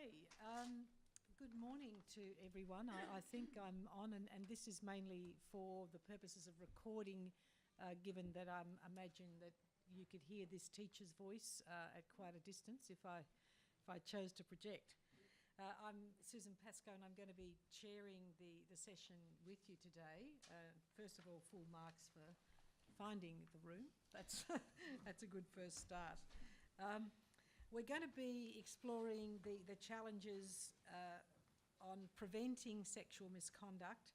Okay, good morning to everyone. I think I'm on, and this is mainly for the purposes of recording, given that I imagine that you could hear this teacher's voice at quite a distance if I chose to project. I'm Susan Pascoe, and I'm going to be chairing the session with you today. First of all, full marks for finding the room. That's a good first start. We're going to be exploring the challenges on preventing sexual misconduct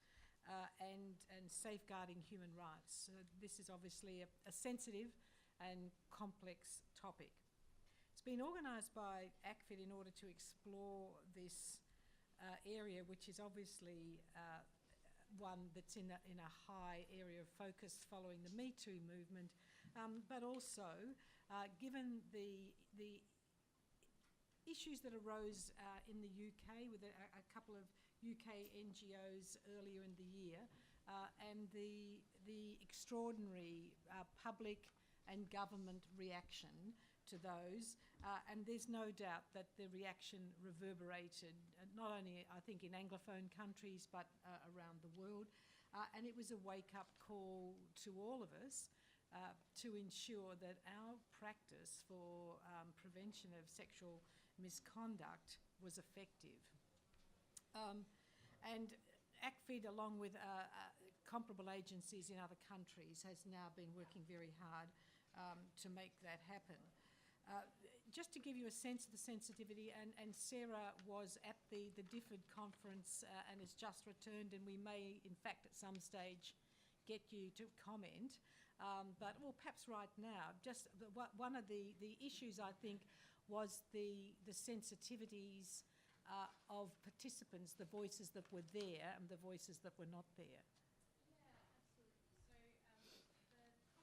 and safeguarding human rights. This is obviously a sensitive and complex topic. It's been organised by ACFID in order to explore this area, which is obviously one that's in a high area of focus following the Me Too movement, but also given the issues that arose in the UK with a couple of UK NGOs earlier in the year, and the extraordinary public and government reaction to those, and there's no doubt that the reaction reverberated not only, I think, in Anglophone countries but around the world, and it was a wake-up call to all of us to ensure that our practice for prevention of sexual misconduct was effective. And ACFID, along with comparable agencies in other countries, has now been working very hard to make that happen. Just to give you a sense of the sensitivity, and Sarah was at the DFID conference and has just returned, and we may, in fact, at some stage get you to comment, but well, perhaps right now, just one of the issues, I think, was the sensitivities of participants, the voices that were there and the voices that were not there. Yeah, absolutely. So the conference...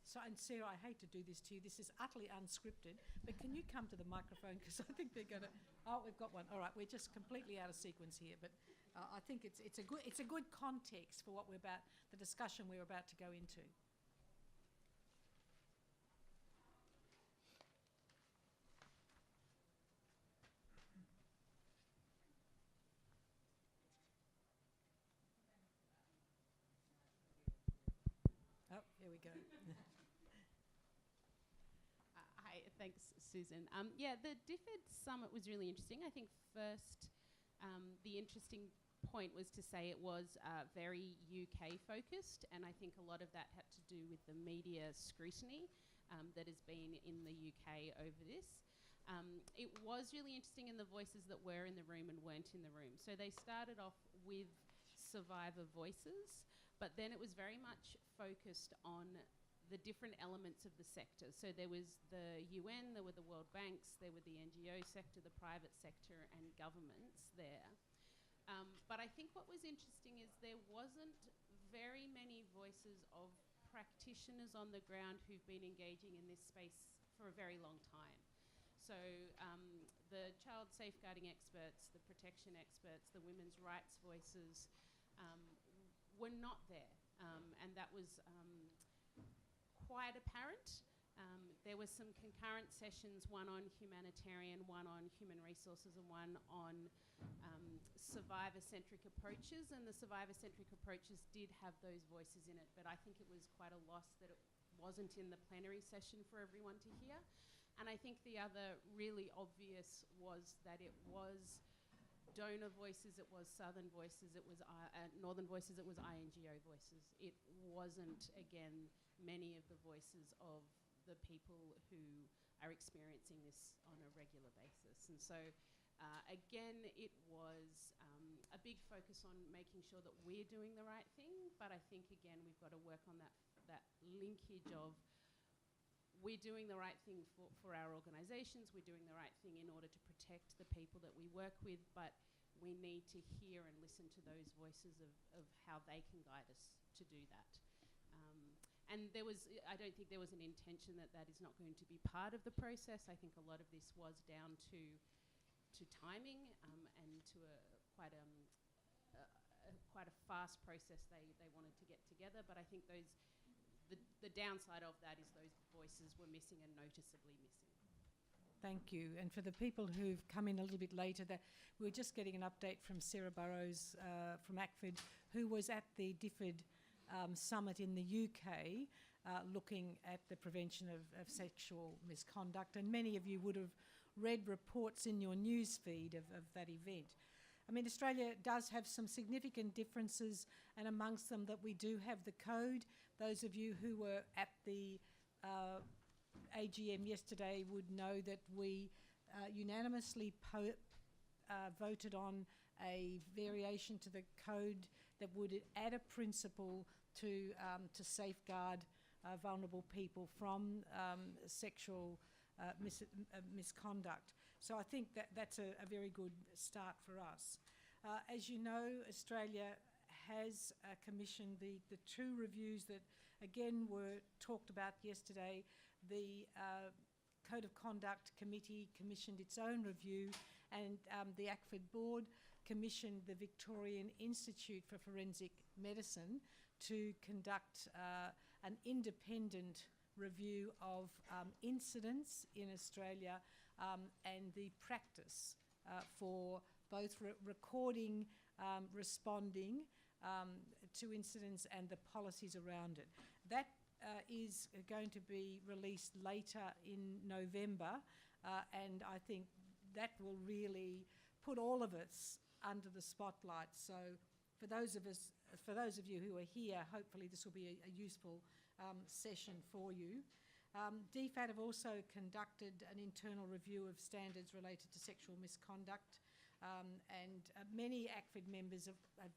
So, and Sarah, I hate to do this to you, this is utterly unscripted, but can you come to the microphone, because I think they're going to... Oh, we've got one. All right, we're just completely out of sequence here, but I think it's a good context for what the discussion we're about to go into. Oh, here we go. Hi, thanks, Susan. Yeah, the DFID summit was really interesting. I think first, the interesting point was to say it was very UK focused, and I think a lot of that had to do with the media scrutiny that has been in the UK over this. It was really interesting in the voices that were in the room and weren't in the room. So they started off with survivor voices, but then it was very much focused on the different elements of the sector. So there was the UN, there were the World Banks, there were the NGO sector, the private sector, and governments there. But I think what was interesting is there wasn't very many voices of practitioners on the ground who've been engaging in this space for a very long time. So the child safeguarding experts, the protection experts, the women's rights voices were not there, and that was quite apparent. There were some concurrent sessions, one on humanitarian, one on human resources, and one on survivor-centric approaches, and the survivor-centric approaches did have those voices in it, but I think it was quite a loss that it wasn't in the plenary session for everyone to hear. And I think the other really obvious was that it was donor voices, it was Southern voices, it was Northern voices, it was INGO voices. It wasn't, again, many of the voices of the people who are experiencing this on a regular basis. And so, again, it was a big focus on making sure that we're doing the right thing, but I think, again, we've got to work on that linkage of we're doing the right thing for our organisations, we're doing the right thing in order to protect the people that we work with, but we need to hear and listen to those voices of how they can guide us to do that. And I don't think there was an intention that is not going to be part of the process. I think a lot of this was down to timing and to quite a fast process they wanted to get together, but I think the downside of that is those voices were missing and noticeably missing. Thank you. And for the people who've come in a little bit later, that we're just getting an update from Sarah Burrows from ACFID, who was at the DFID summit in the UK, looking at the prevention of sexual misconduct. And many of you would have read reports in your news feed of that event. I mean, Australia does have some significant differences, and amongst them that we do have the code. Those of you who were at the AGM yesterday would know that we unanimously voted on a variation to the code that would add a principle to safeguard vulnerable people from sexual misconduct. So I think that's a very good start for us. As you know, Australia has commissioned the two reviews that again were talked about yesterday. The Code of Conduct Committee commissioned its own review, and the ACFID board commissioned the Victorian Institute for Forensic Medicine to conduct an independent review of incidents in Australia and the practice for both recording, responding to incidents and the policies around it. That is going to be released later in November, and I think that will really put all of us under the spotlight. So for those of you who are here, hopefully this will be a useful session for you. DFAT have also conducted an internal review of standards related to sexual misconduct, and many ACFID members have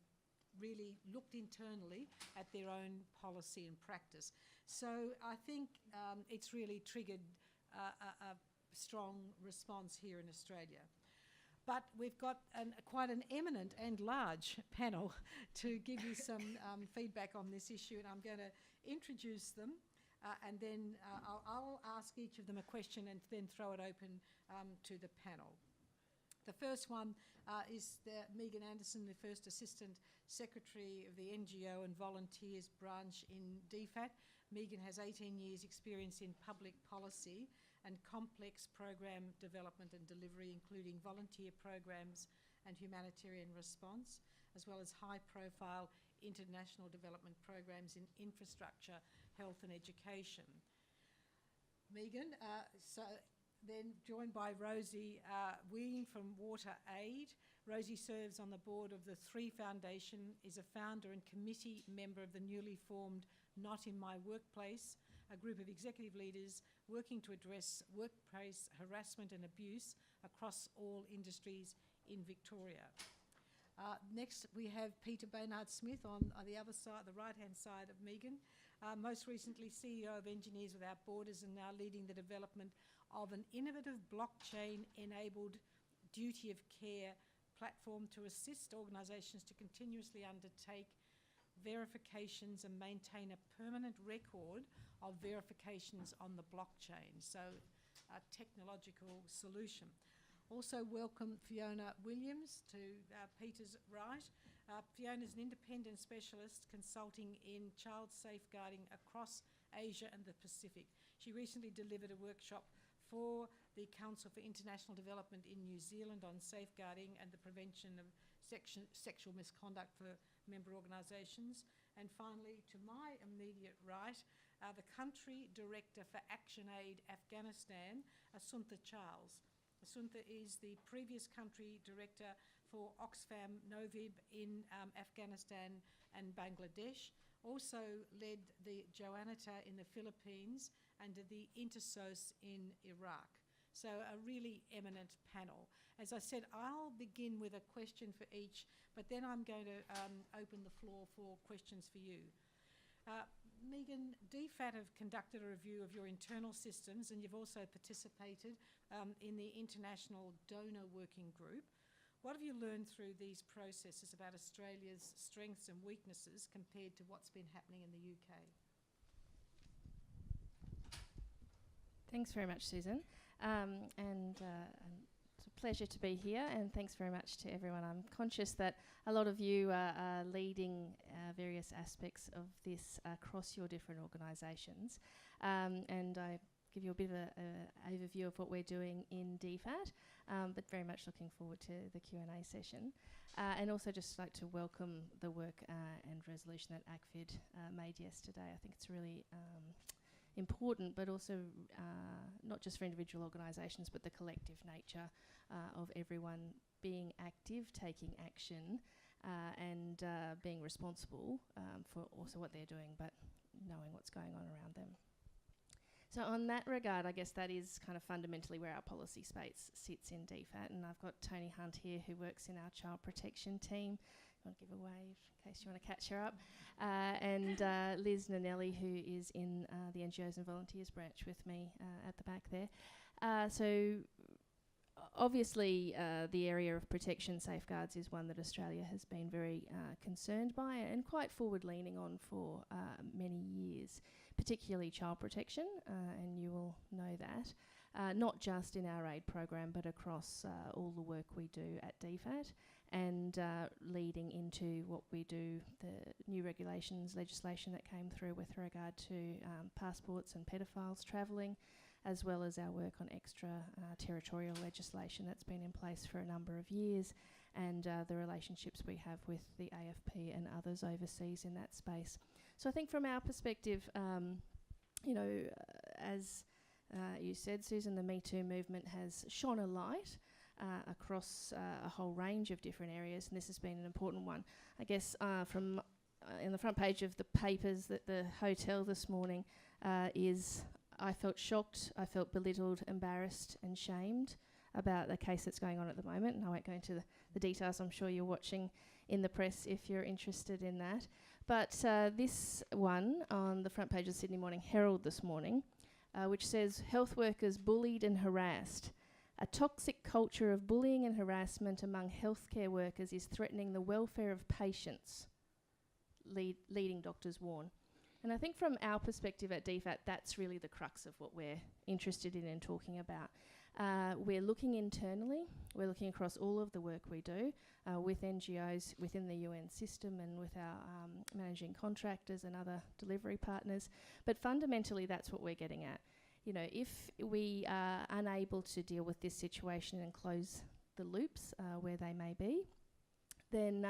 really looked internally at their own policy and practice. So I think it's really triggered a strong response here in Australia. But we've got quite an eminent and large panel to give you some feedback on this issue, and I'm going to introduce them and then I'll ask each of them a question and then throw it open to the panel. The first one is Megan Anderson, the first Assistant Secretary of the NGO and Volunteers branch in DFAT. Megan has 18 years experience in public policy and complex program development and delivery, including volunteer programs and humanitarian response, as well as high-profile international development programs in infrastructure, health and education. Megan, then joined by Rosie Ween from WaterAid. Rosie serves on the board of the Three Foundation, is a founder and committee member of the newly formed Not in My Workplace, a group of executive leaders working to address workplace harassment and abuse across all industries in Victoria. Next, we have Peter Baynard-Smith on the other side, the right-hand side of Megan. Most recently, CEO of Engineers Without Borders, and now leading the development of an innovative blockchain-enabled duty of care platform to assist organisations to continuously undertake verifications and maintain a permanent record of verifications on the blockchain. So a technological solution. Also welcome Fiona Williams to Peter's right. Fiona is an independent specialist consulting in child safeguarding across Asia and the Pacific. She recently delivered a workshop for the Council for International Development in New Zealand on safeguarding and the prevention of sexual misconduct for member organisations. And finally, to my immediate right, the Country Director for ActionAid Afghanistan, Asuntha Charles. Asuntha is the previous Country Director for Oxfam Novib in Afghanistan and Bangladesh, also led the Joannata in the Philippines and the Intersos in Iraq. So a really eminent panel. As I said, I'll begin with a question for each, but then I'm going to open the floor for questions for you. Megan, DFAT have conducted a review of your internal systems, and you've also participated in the International Donor Working Group. What have you learned through these processes about Australia's strengths and weaknesses compared to what's been happening in the UK? Thanks very much, Susan. It's a pleasure to be here, and thanks very much to everyone. I'm conscious that a lot of you are leading various aspects of this across your different organisations, and I give you a bit of a overview of what we're doing in DFAT, but very much looking forward to the Q&A session. And also just like to welcome the work and resolution that ACFID made yesterday. I think it's really important, but also not just for individual organisations, but the collective nature of everyone being active, taking action, and being responsible for also what they're doing, but knowing what's going on around them. So on that regard, I guess that is kind of fundamentally where our policy space sits in DFAT, and I've got Tony Hunt here who works in our child protection team. I want to give a wave in case you want to catch her up. And Liz Nanelli, who is in the NGOs and Volunteers branch with me at the back there. So obviously the area of protection safeguards is one that Australia has been very concerned by and quite forward-leaning on for many years, particularly child protection, and you will know that. Not just in our aid program, but across all the work we do at DFAT, and leading into what we do, the new regulations, legislation that came through with regard to passports and pedophiles travelling, as well as our work on extra territorial legislation that's been in place for a number of years, and the relationships we have with the AFP and others overseas in that space. So I think from our perspective, you know, as you said, Susan, the Me Too movement has shone a light across a whole range of different areas, and this has been an important one. I guess from in the front page of the papers at the hotel this morning is I felt shocked, I felt belittled, embarrassed and shamed about the case that's going on at the moment, and I won't go into the details. I'm sure you're watching in the press if you're interested in that. But this one on the front page of the Sydney Morning Herald this morning, which says, health workers bullied and harassed. A toxic culture of bullying and harassment among healthcare workers is threatening the welfare of patients, leading doctors warn. And I think from our perspective at DFAT, that's really the crux of what we're interested in and talking about. We're looking internally, we're looking across all of the work we do with NGOs within the UN system and with our managing contractors and other delivery partners. But fundamentally, that's what we're getting at. You know, if we are unable to deal with this situation and close the loops where they may be, then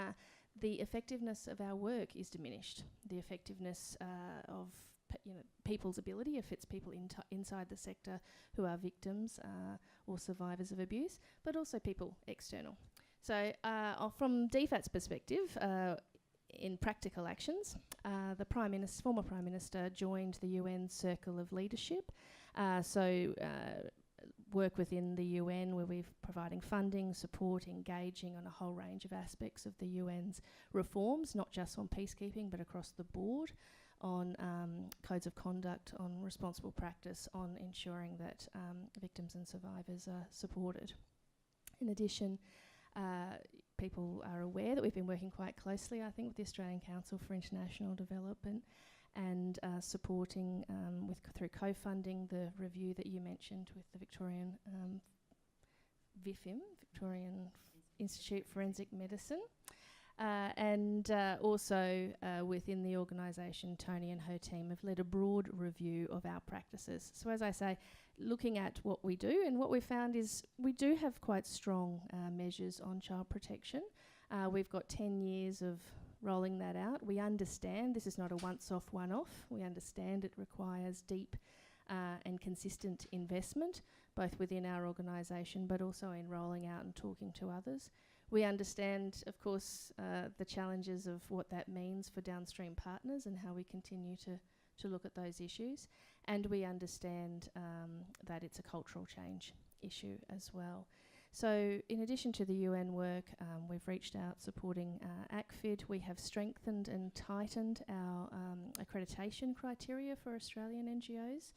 the effectiveness of our work is diminished. The effectiveness of people's ability, if it's people inside the sector who are victims or survivors of abuse, but also people external. So from DFAT's perspective, in practical actions, the former Prime Minister joined the UN Circle of Leadership. Work within the UN where we're providing funding, support, engaging on a whole range of aspects of the UN's reforms, not just on peacekeeping, but across the board, on codes of conduct, on responsible practice, on ensuring that victims and survivors are supported. In addition, people are aware that we've been working quite closely, I think, with the Australian Council for International Development and supporting through co-funding the review that you mentioned with the Victorian VIFM, Victorian Institute of Forensic Medicine, and also within the organisation, Tony and her team have led a broad review of our practices. So as I say, looking at what we do, and what we found is we do have quite strong measures on child protection. We've got 10 years of rolling that out. We understand this is not a once-off, one-off. We understand it requires deep and consistent investment, both within our organisation, but also in rolling out and talking to others. We understand, of course, the challenges of what that means for downstream partners and how we continue to look at those issues. And we understand that it's a cultural change issue as well. So in addition to the UN work, we've reached out supporting ACFID. We have strengthened and tightened our accreditation criteria for Australian NGOs.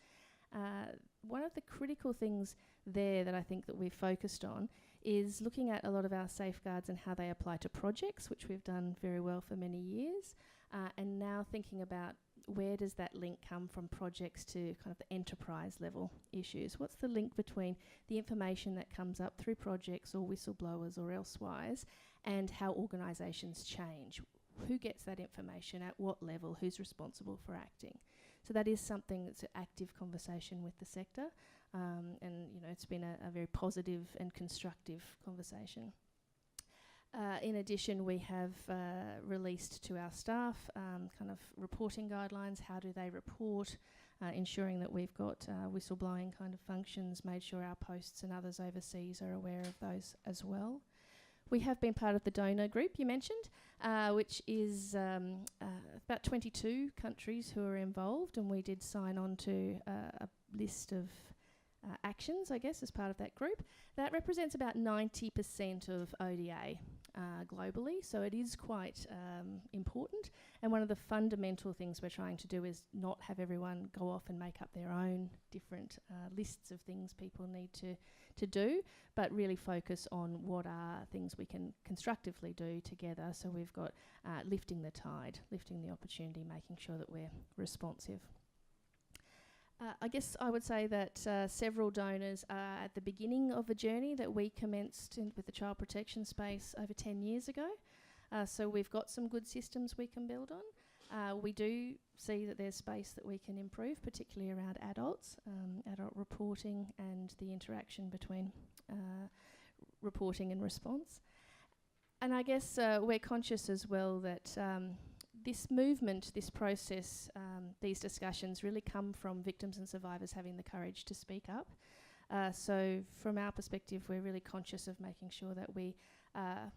One of the critical things there that I think that we've focused on is looking at a lot of our safeguards and how they apply to projects, which we've done very well for many years, and now thinking about where does that link come from projects to kind of the enterprise level issues? What's the link between the information that comes up through projects or whistleblowers or elsewise and how organisations change? Who gets that information at what level? Who's responsible for acting? So that is something that's an active conversation with the sector, and it's been a very positive and constructive conversation. In addition, we have released to our staff kind of reporting guidelines. How do they report? Ensuring that we've got whistleblowing kind of functions, made sure our posts and others overseas are aware of those as well. We have been part of the donor group you mentioned, which is about 22 countries who are involved, and we did sign on to a list of actions, I guess, as part of that group. That represents about 90% of ODA globally, so it is quite important. And one of the fundamental things we're trying to do is not have everyone go off and make up their own different lists of things people need to do, but really focus on what are things we can constructively do together. So we've got lifting the tide, lifting the opportunity, making sure that we're responsive. I guess I would say that several donors are at the beginning of a journey that we commenced with the child protection space over 10 years ago. So we've got some good systems we can build on. We do see that there's space that we can improve, particularly around adults, adult reporting and the interaction between reporting and response. And I guess we're conscious as well that this movement, this process, these discussions really come from victims and survivors having the courage to speak up. So from our perspective, we're really conscious of making sure that we are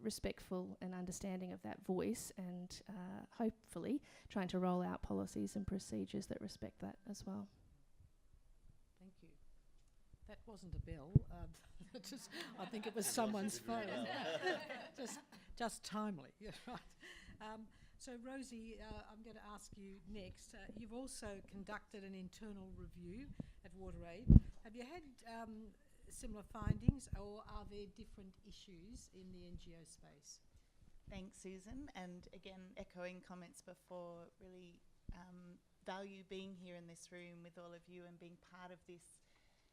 respectful and understanding of that voice, and hopefully trying to roll out policies and procedures that respect that as well. Thank you. That wasn't a bell. I think it was someone's phone. just timely. Yeah, right. So Rosie, I'm going to ask you next. You've also conducted an internal review at WaterAid. Have you had similar findings, or are there different issues in the NGO space? Thanks, Susan. And again, echoing comments before, really value being here in this room with all of you and being part of this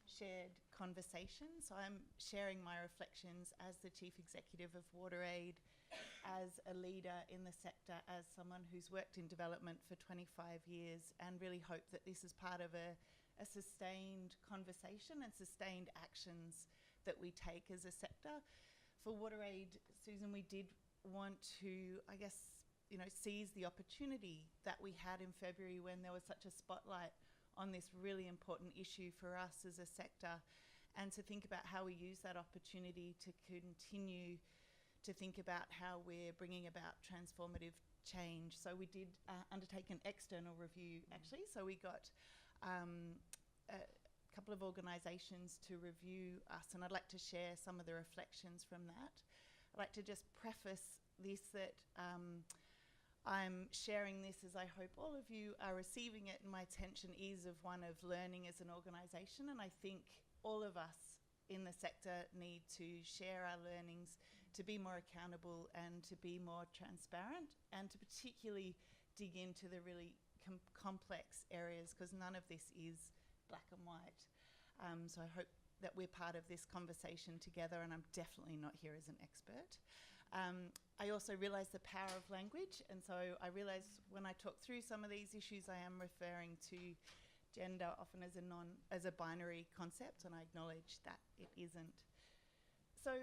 shared conversation. So I'm sharing my reflections as the Chief Executive of WaterAid, as a leader in the sector, as someone who's worked in development for 25 years, and really hope that this is part of a sustained conversation and sustained actions that we take as a sector. For WaterAid, Susan, we did want to, I guess, seize the opportunity that we had in February when there was such a spotlight on this really important issue for us as a sector, and to think about how we use that opportunity to continue to think about how we're bringing about transformative change. So we did undertake an external review, actually. So we got a couple of organisations to review us, and I'd like to share some of the reflections from that. I'd like to just preface this that I'm sharing this as I hope all of you are receiving it, and my intention is of one of learning as an organisation, and I think all of us in the sector need to share our learnings, to be more accountable and to be more transparent, and to particularly dig into the really complex areas, because none of this is black and white. So I hope that we're part of this conversation together, and I'm definitely not here as an expert. I also realise the power of language, and so I realise when I talk through some of these issues, I am referring to gender often as a binary concept, and I acknowledge that it isn't. So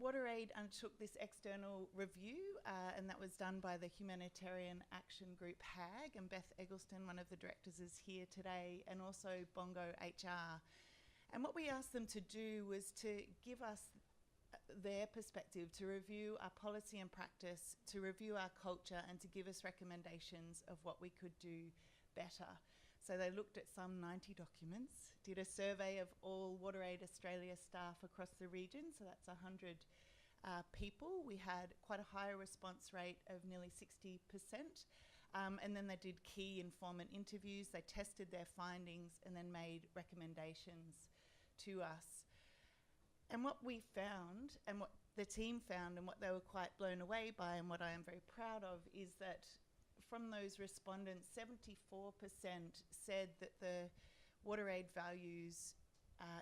WaterAid undertook this external review, and that was done by the Humanitarian Action Group HAG, and Beth Eggleston, one of the directors, is here today, and also Bongo HR. And what we asked them to do was to give us their perspective, to review our policy and practice, to review our culture, and to give us recommendations of what we could do better. So they looked at some 90 documents, did a survey of all WaterAid Australia staff across the region, so that's 100 people. We had quite a high response rate of nearly 60%. And then they did key informant interviews, they tested their findings, and then made recommendations to us. And what we found, and what the team found, and what they were quite blown away by, and what I am very proud of, is that from those respondents, 74% said that the WaterAid values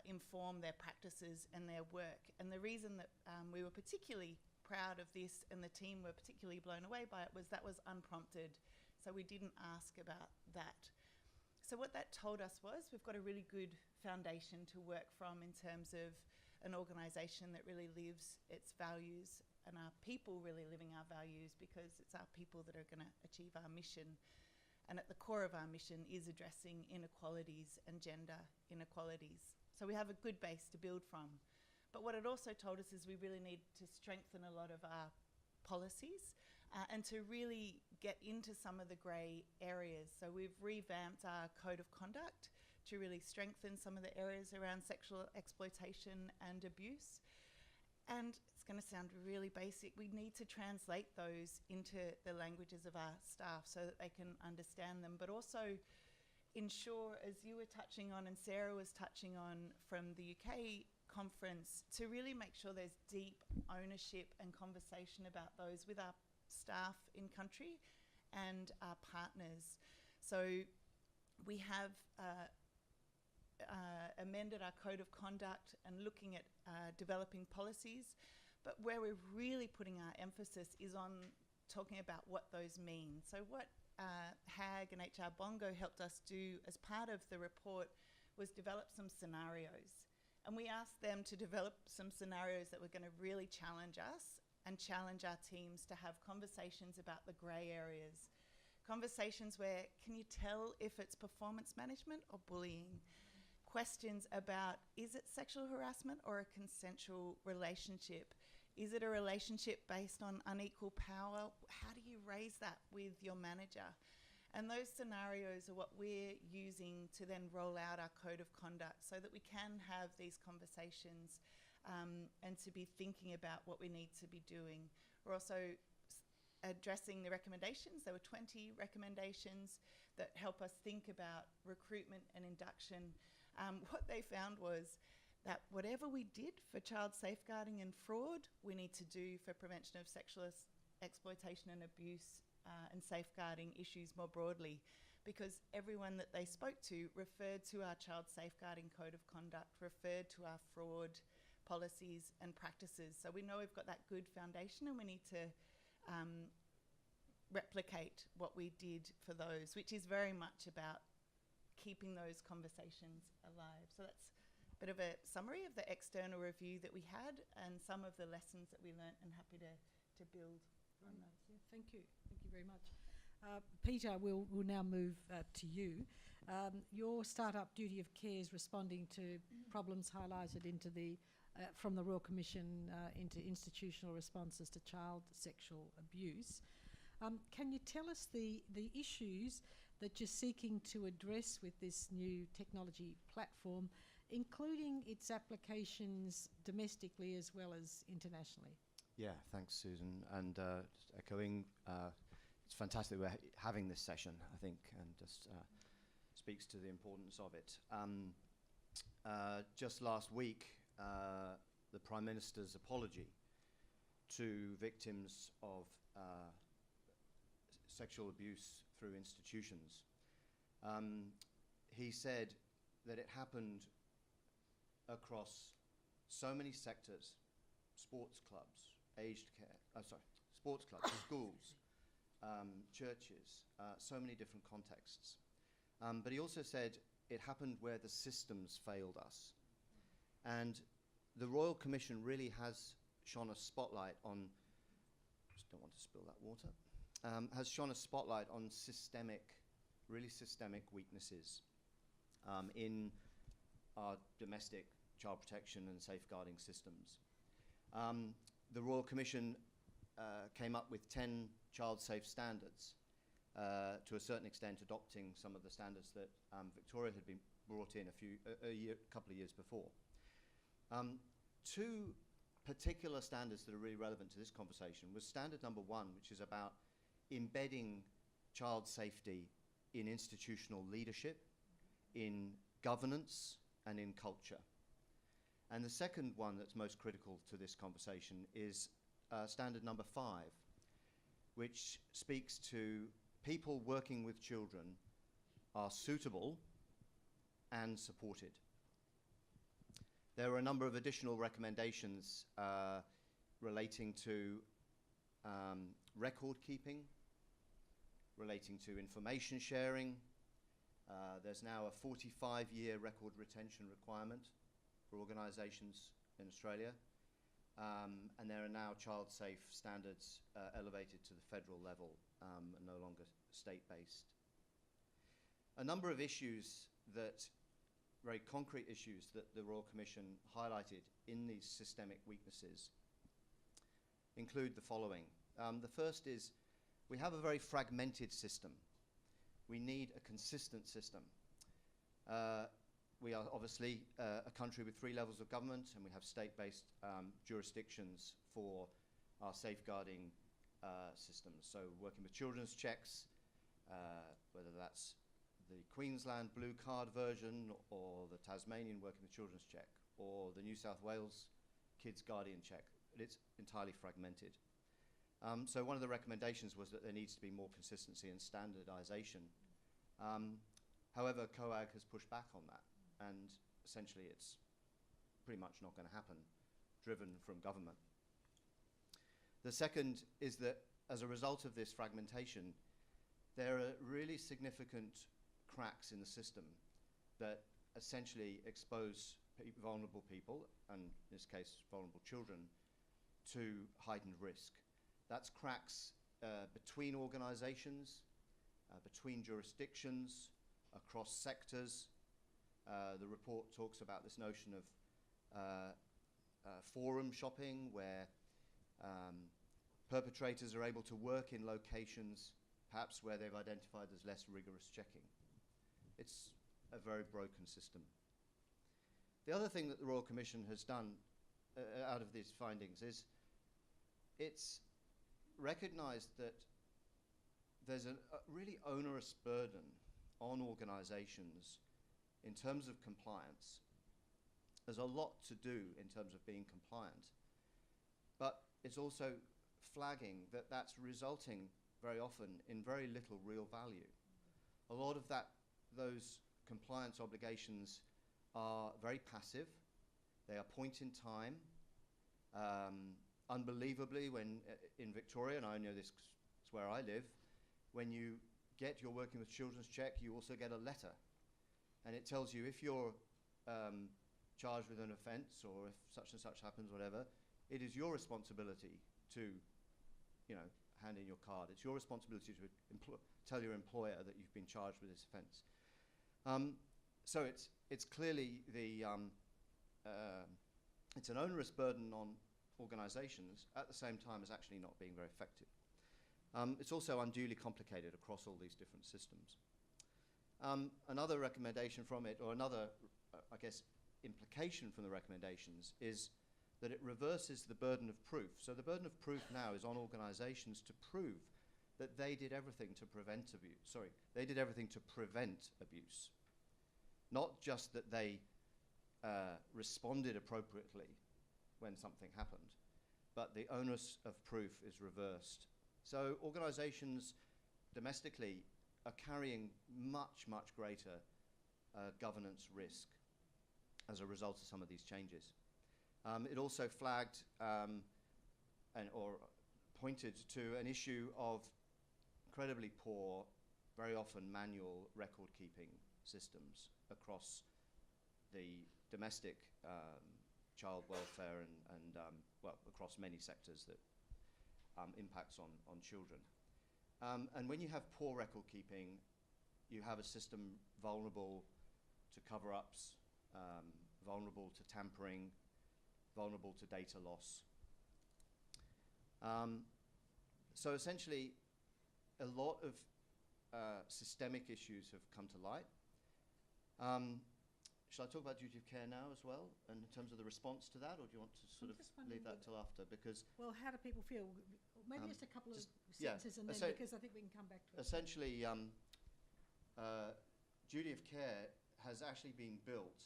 inform their practices and their work. And the reason that we were particularly proud of this, and the team were particularly blown away by it, was that was unprompted So we didn't ask about that. So what that told us was we've got a really good foundation to work from in terms of an organisation that really lives its values and our people really living our values, because it's our people that are going to achieve our mission. And at the core of our mission is addressing inequalities and gender inequalities. So we have a good base to build from. But what it also told us is we really need to strengthen a lot of our policies and to really get into some of the grey areas. So we've revamped our code of conduct to really strengthen some of the areas around sexual exploitation and abuse. And it's going to sound really basic. We need to translate those into the languages of our staff so that they can understand them, but also ensure, as you were touching on and Sarah was touching on from the UK conference, to really make sure there's deep ownership and conversation about those with our staff in country and our partners. So we have amended our code of conduct and looking at developing policies, but where we're really putting our emphasis is on talking about what those mean. So what HAG and HR Bongo helped us do as part of the report was develop some scenarios. And we asked them to develop some scenarios that were going to really challenge us and challenge our teams to have conversations about the grey areas. Conversations where, can you tell if it's performance management or bullying? Questions about, is it sexual harassment or a consensual relationship? Is it a relationship based on unequal power? How do you raise that with your manager? And those scenarios are what we're using to then roll out our code of conduct so that we can have these conversations and to be thinking about what we need to be doing. We're also addressing the recommendations. There were 20 recommendations that help us think about recruitment and induction. What they found was that whatever we did for child safeguarding and fraud, we need to do for prevention of sexual exploitation and abuse and safeguarding issues more broadly, because everyone that they spoke to referred to our child safeguarding code of conduct, referred to our fraud policies and practices. So we know we've got that good foundation and we need to replicate what we did for those, which is very much about keeping those conversations alive. So that's a bit of a summary of the external review that we had and some of the lessons that we learnt, and happy to build on those. Yeah, thank you. Thank you very much. Peter, we'll now move to you. Your startup Duty of Care is responding to problems highlighted into the from the Royal Commission into institutional responses to child sexual abuse. Can you tell us the issues that you're seeking to address with this new technology platform, including its applications domestically as well as internationally? Yeah, thanks, Susan. And just echoing, it's fantastic we're having this session, I think, and just speaks to the importance of it. Just last week, the Prime Minister's apology to victims of sexual abuse through institutions. He said that it happened across so many sectors: sports clubs, aged care, sports clubs, schools, churches, so many different contexts. But he also said it happened where the systems failed us. And the Royal Commission really has shone a spotlight on, just don't want to spill that water, has shone a spotlight on really systemic weaknesses in our domestic child protection and safeguarding systems. The Royal Commission came up with 10 child-safe standards, to a certain extent adopting some of the standards that Victoria had been brought in a couple of years before. Two particular standards that are really relevant to this conversation was standard number 1, which is about embedding child safety in institutional leadership, in governance, and in culture. And the second one that's most critical to this conversation is standard number 5, which speaks to people working with children are suitable and supported. There are a number of additional recommendations relating to record keeping, relating to information sharing. There's now a 45-year record retention requirement for organisations in Australia. And there are now child-safe standards elevated to the federal level and no longer state-based. A number of issues very concrete issues that the Royal Commission highlighted in these systemic weaknesses include the following. The first is we have a very fragmented system. We need a consistent system. We are obviously a country with 3 levels of government, and we have state-based jurisdictions for our safeguarding systems. So working with children's checks, whether that's the Queensland blue card version or the Tasmanian working with children's check or the New South Wales kids guardian check. It's entirely fragmented. So one of the recommendations was that there needs to be more consistency and standardization. However, COAG has pushed back on that, and essentially it's pretty much not going to happen, driven from government. The second is that as a result of this fragmentation, there are really significant cracks in the system that essentially expose vulnerable people, and in this case vulnerable children, to heightened risk. That's cracks between organisations, between jurisdictions, across sectors. The report talks about this notion of forum shopping, where perpetrators are able to work in locations perhaps where they've identified there's less rigorous checking. It's a very broken system. The other thing that the Royal Commission has done out of these findings is it's recognised that there's a really onerous burden on organisations in terms of compliance. There's a lot to do in terms of being compliant, but it's also flagging that that's resulting very often in very little real value. A lot of those compliance obligations are very passive. They are point in time. Unbelievably, when in Victoria, and I know this 'cause it's where I live, when you get your working with children's check, you also get a letter, and it tells you if you're charged with an offence or if such and such happens, whatever, it is your responsibility to, hand in your card. It's your responsibility to tell your employer that you've been charged with this offence. So it's clearly it's an onerous burden on organisations at the same time as actually not being very effective. It's also unduly complicated across all these different systems. Another recommendation from it, or another, I guess, implication from the recommendations is that it reverses the burden of proof. So the burden of proof now is on organisations to prove that they did everything to prevent abuse. They did everything to prevent abuse. Not just that they responded appropriately when something happened, but the onus of proof is reversed. So organisations domestically are carrying much, much greater governance risk as a result of some of these changes. It also flagged or pointed to an issue of incredibly poor, very often manual record-keeping systems across the domestic child welfare and across many sectors that impacts on children. And when you have poor record-keeping, you have a system vulnerable to cover-ups, vulnerable to tampering, vulnerable to data loss. So essentially, a lot of systemic issues have come to light. Shall I talk about duty of care now as well, and in terms of the response to that, or do you want to sort of leave that till after? Because Well, how do people feel? Maybe just a couple of yeah, sentences, and then because I think we can come back to it. essentially, duty of care has actually been built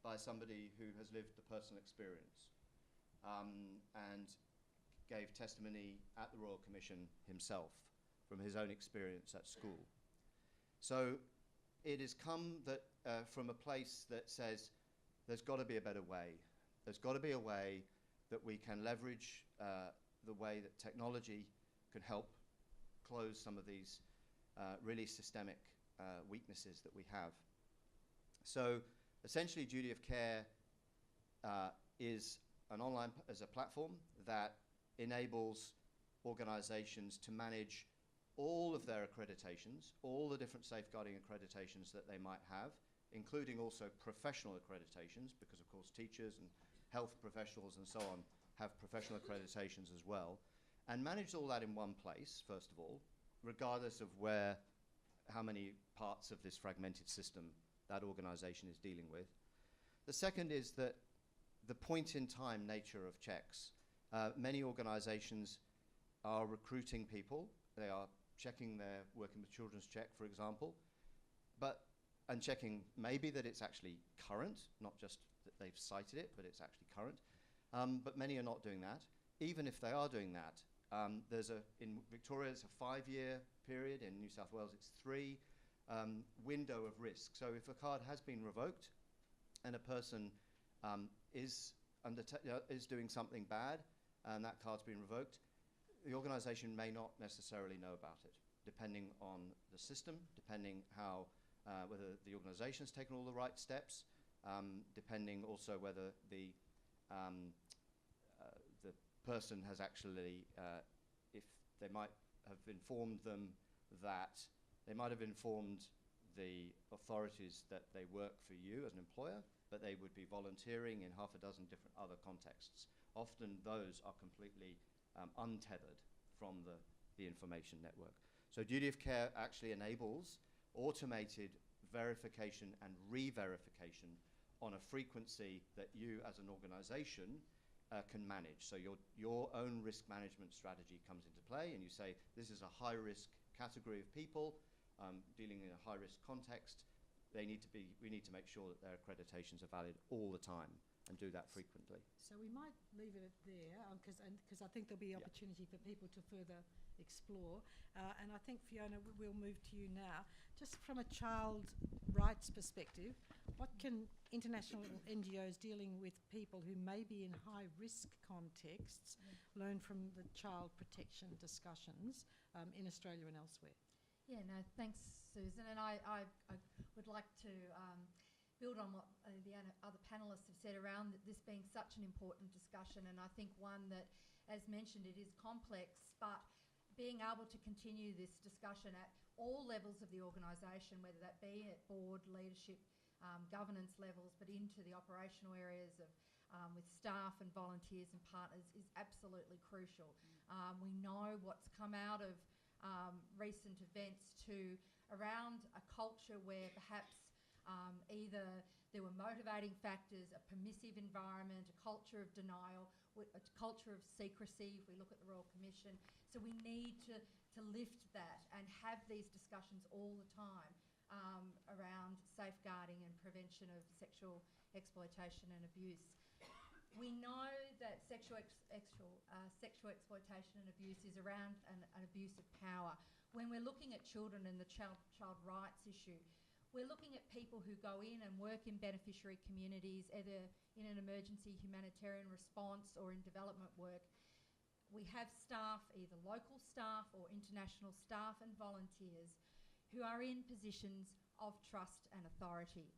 by somebody who has lived the personal experience and gave testimony at the Royal Commission himself from his own experience at school. So it has come that from a place that says there's got to be a better way. There's got to be a way that we can leverage the way that technology can help close some of these really systemic weaknesses that we have. So essentially, duty of care is an online as a platform that enables organizations to manage all of their accreditations, all the different safeguarding accreditations that they might have, including also professional accreditations, because of course teachers and health professionals and so on have professional accreditations as well, and manage all that in one place, first of all, regardless of how many parts of this fragmented system that organization is dealing with. The second is that the point-in-time nature of checks. Many organizations are recruiting people. They are checking their Working with Children's check, for example, and checking maybe that it's actually current, not just that they've cited it, but it's actually current. But many are not doing that. Even if they are doing that, in Victoria, it's a 5-year period. In New South Wales, it's 3 window of risk. So if a card has been revoked and a person is doing something bad and that card's been revoked, the organisation may not necessarily know about it, depending on the system, depending whether the organisation has taken all the right steps, depending also whether the person has actually, if they might have informed them that, they might have informed the authorities that they work for you as an employer, but they would be volunteering in half a dozen different other contexts. Often those are completely untethered from the information network. So duty of care actually enables automated verification and re-verification on a frequency that you as an organization can manage. So your own risk management strategy comes into play, and you say, this is a high-risk category of people dealing in a high-risk context. We need to make sure that their accreditations are valid all the time, and do that frequently. So we might leave it there, because I think there'll be opportunity for people to further explore. And I think, Fiona, we'll move to you now. Just from a child rights perspective, what can international NGOs dealing with people who may be in high-risk contexts learn from the child protection discussions in Australia and elsewhere? Yeah, no, thanks, Susan. And I would like to build on what the other panellists have said around this being such an important discussion, and I think one that, as mentioned, it is complex, but being able to continue this discussion at all levels of the organisation, whether that be at board, leadership, governance levels, but into the operational areas of with staff and volunteers and partners, is absolutely crucial. We know what's come out of recent events around a culture where perhaps either there were motivating factors, a permissive environment, a culture of denial, a culture of secrecy, if we look at the Royal Commission. So we need to lift that and have these discussions all the time around safeguarding and prevention of sexual exploitation and abuse. We know that sexual exploitation and abuse is around an abuse of power. When we're looking at children and the child rights issue, we're looking at people who go in and work in beneficiary communities, either in an emergency humanitarian response or in development work. We have staff, either local staff or international staff and volunteers, who are in positions of trust and authority.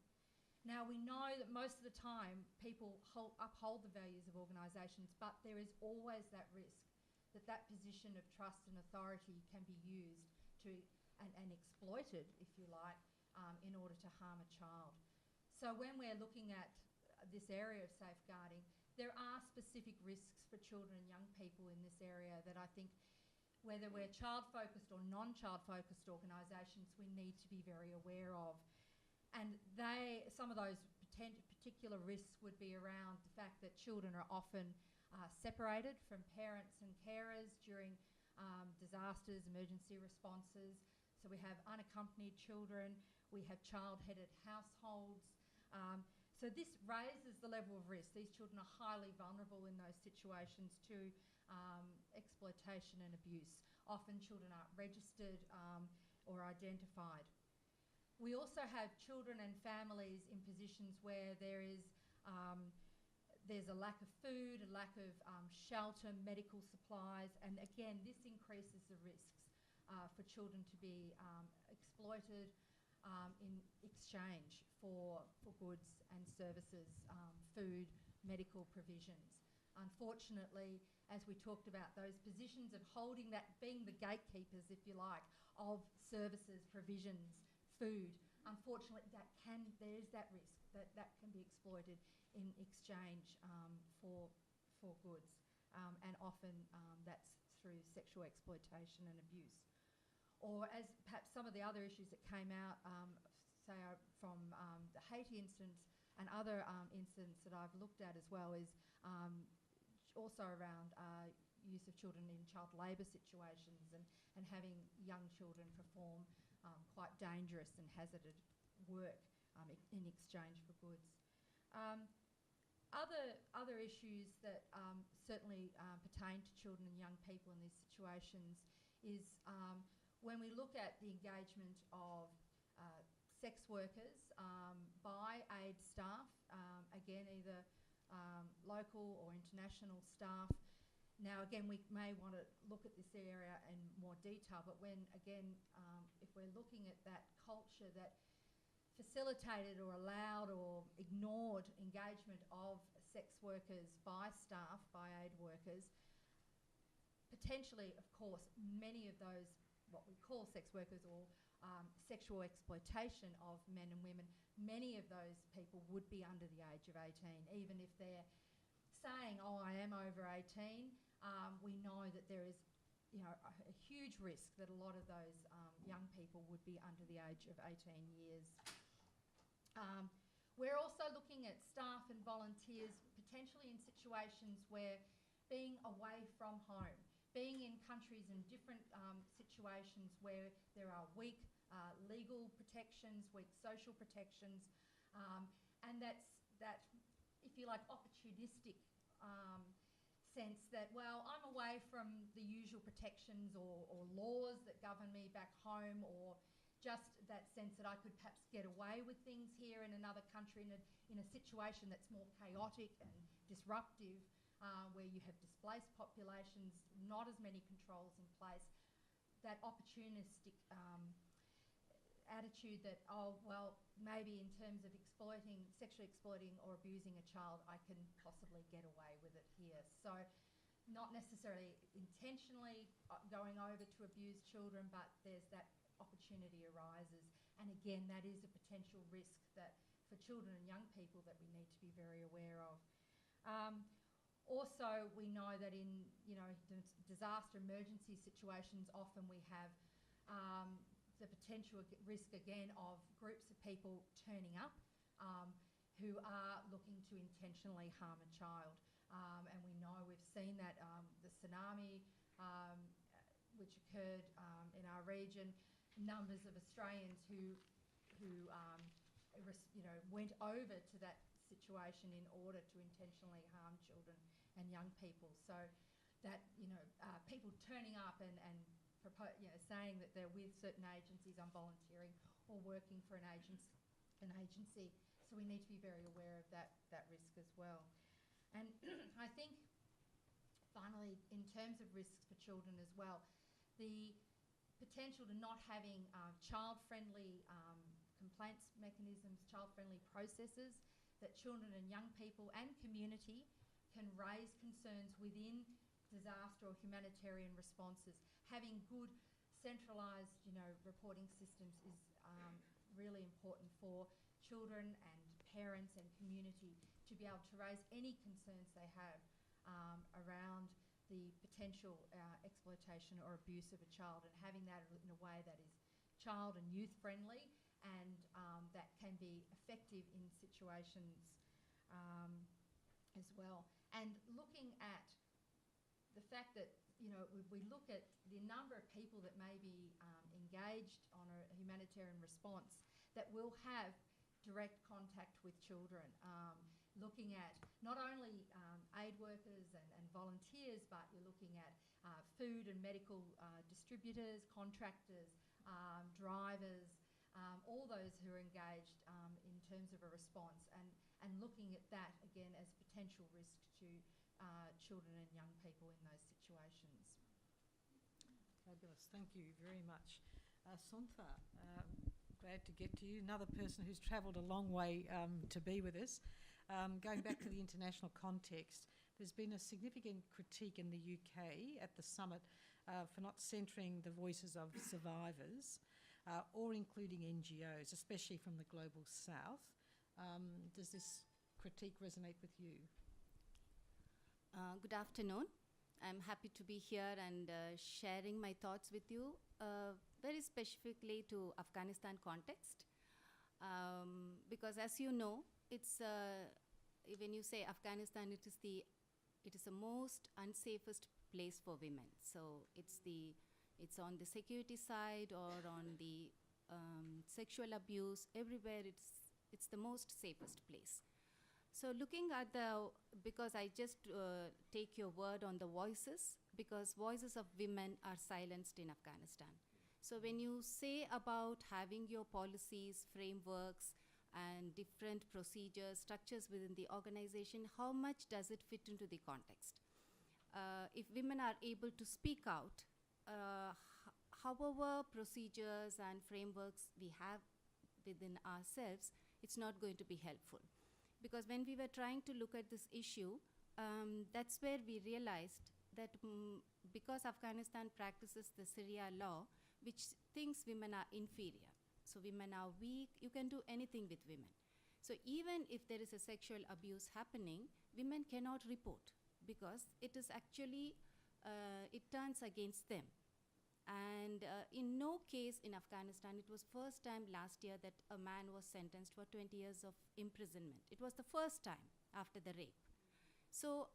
Now, we know that most of the time people uphold the values of organisations, but there is always that risk that that position of trust and authority can be used and exploited, if you like, in order to harm a child. So when we're looking at this area of safeguarding, there are specific risks for children and young people in this area that I think, whether we're child-focused or non-child-focused organisations, we need to be very aware of. And some of those particular risks would be around the fact that children are often separated from parents and carers during disasters, emergency responses. So we have unaccompanied children, we have child-headed households. So this raises the level of risk. These children are highly vulnerable in those situations to exploitation and abuse. Often children aren't registered or identified. We also have children and families in positions where there's a lack of food, a lack of shelter, medical supplies, and again, this increases the risks for children to be exploited in exchange for goods and services, food, medical provisions. Unfortunately, as we talked about, those positions of holding that, being the gatekeepers, if you like, of services, provisions, food, unfortunately, there is that risk that can be exploited in exchange for goods, and often that's through sexual exploitation and abuse. Or as perhaps some of the other issues that came out, say from the Haiti incidents and other incidents that I've looked at as well, is also around use of children in child labour situations and having young children perform quite dangerous and hazardous work in exchange for goods. Other issues that certainly pertain to children and young people in these situations is when we look at the engagement of sex workers by aid staff, again either local or international staff. Now again, we may want to look at this area in more detail, but when again, if we're looking at that culture that facilitated or allowed or ignored engagement of sex workers by staff, by aid workers, potentially, of course, many of those, what we call sex workers or sexual exploitation of men and women, many of those people would be under the age of 18, even if they're saying, oh, I am over 18, we know that there is, you know, a huge risk that a lot of those young people would be under the age of 18 years. We're also looking at staff and volunteers potentially in situations where being away from home, being in countries in different situations where there are weak legal protections, weak social protections, and that, if you like, opportunistic sense that, well, I'm away from the usual protections or laws that govern me back home, or just that sense that I could perhaps get away with things here in another country in a situation that's more chaotic and disruptive, where you have displaced populations, not as many controls in place. That opportunistic attitude that, oh, well, maybe in terms of sexually exploiting or abusing a child, I can possibly get away with it here. So not necessarily intentionally going over to abuse children, but there's that opportunity arises. And again, that is a potential risk that for children and young people that we need to be very aware of. Also, we know that in, you know, disaster emergency situations, often we have the potential risk again of groups of people turning up who are looking to intentionally harm a child. And we know we've seen that the tsunami which occurred in our region, numbers of Australians who you know, went over to that situation in order to intentionally harm children and young people. So that, you know, people turning up and you know, saying that they're with certain agencies, I'm volunteering or working for an agency. So we need to be very aware of that risk as well. And I think finally, in terms of risks for children as well, the potential to not having child-friendly complaints mechanisms, child-friendly processes that children and young people and community can raise concerns within disaster or humanitarian responses. Having good centralised, you know, reporting systems is really important for children and parents and community to be able to raise any concerns they have around the potential exploitation or abuse of a child, and having that in a way that is child and youth friendly and that can be effective in situations as well. And looking at the fact that, you know, we look at the number of people that may be engaged on a humanitarian response that will have direct contact with children, looking at not only aid workers and volunteers, but you're looking at food and medical distributors, contractors, drivers, all those who are engaged in terms of a response, and looking at that again as potential risk to children and young people in those situations. Fabulous. Thank you very much. Sontha, glad to get to you. Another person who's travelled a long way to be with us. Going back to the international context, there's been a significant critique in the UK at the summit for not centring the voices of survivors or including NGOs, especially from the global south. Does this critique resonate with you? Good afternoon. I'm happy to be here and sharing my thoughts with you, very specifically to Afghanistan context. Because as you know, it's when you say Afghanistan, it is the most unsafest place for women. So it's on the security side or on the sexual abuse. Everywhere it's the most safest place. So looking at because I just take your word on the voices, because voices of women are silenced in Afghanistan. So when you say about having your policies, frameworks, and different procedures, structures within the organization, how much does it fit into the context? If women are able to speak out, however procedures and frameworks we have within ourselves, it's not going to be helpful. Because when we were trying to look at this issue, that's where we realized that because Afghanistan practices the Sharia law, which thinks women are inferior. So women are weak, you can do anything with women. So even if there is a sexual abuse happening, women cannot report because it is actually, it turns against them. And in no case in Afghanistan, it was first time last year that a man was sentenced for 20 years of imprisonment. It was the first time after the rape. So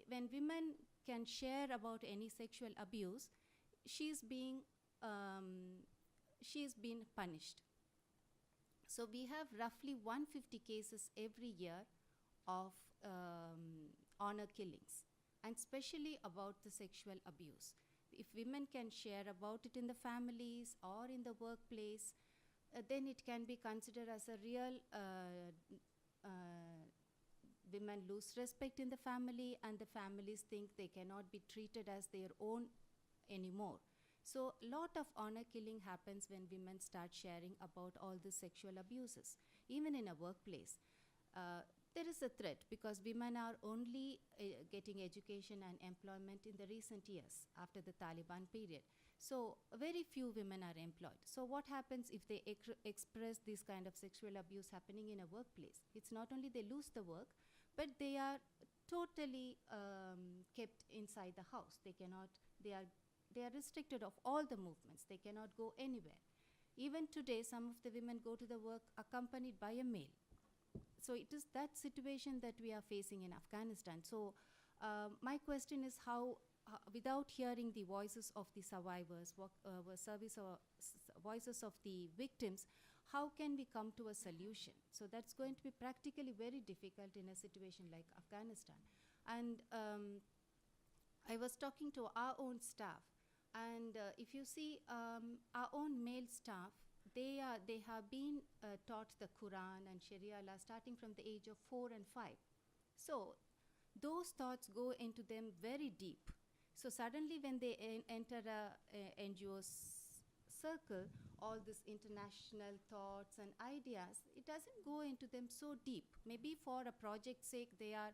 when women can share about any sexual abuse, she's being punished. So we have roughly 150 cases every year of honor killings, and especially about the sexual abuse. If women can share about it in the families or in the workplace, then it can be considered as a real women lose respect in the family, and the families think they cannot be treated as their own anymore. So a lot of honor killing happens when women start sharing about all the sexual abuses, even in a workplace. There is a threat because women are only getting education and employment in the recent years after the Taliban period. So very few women are employed. So what happens if they express this kind of sexual abuse happening in a workplace? It's not only they lose the work, but they are totally kept inside the house. They are restricted of all the movements. They cannot go anywhere. Even today, some of the women go to the work accompanied by a male. So it is that situation that we are facing in Afghanistan. So my question is how, without hearing the voices of the survivors, voices of the victims, how can we come to a solution? So that's going to be practically very difficult in a situation like Afghanistan. And I was talking to our own staff, and if you see our own male staff, they have been taught the Quran and Sharia law starting from the age of 4 and 5. So those thoughts go into them very deep. So suddenly when they enter a NGO circle, all these international thoughts and ideas, it doesn't go into them so deep. Maybe for a project's sake, they are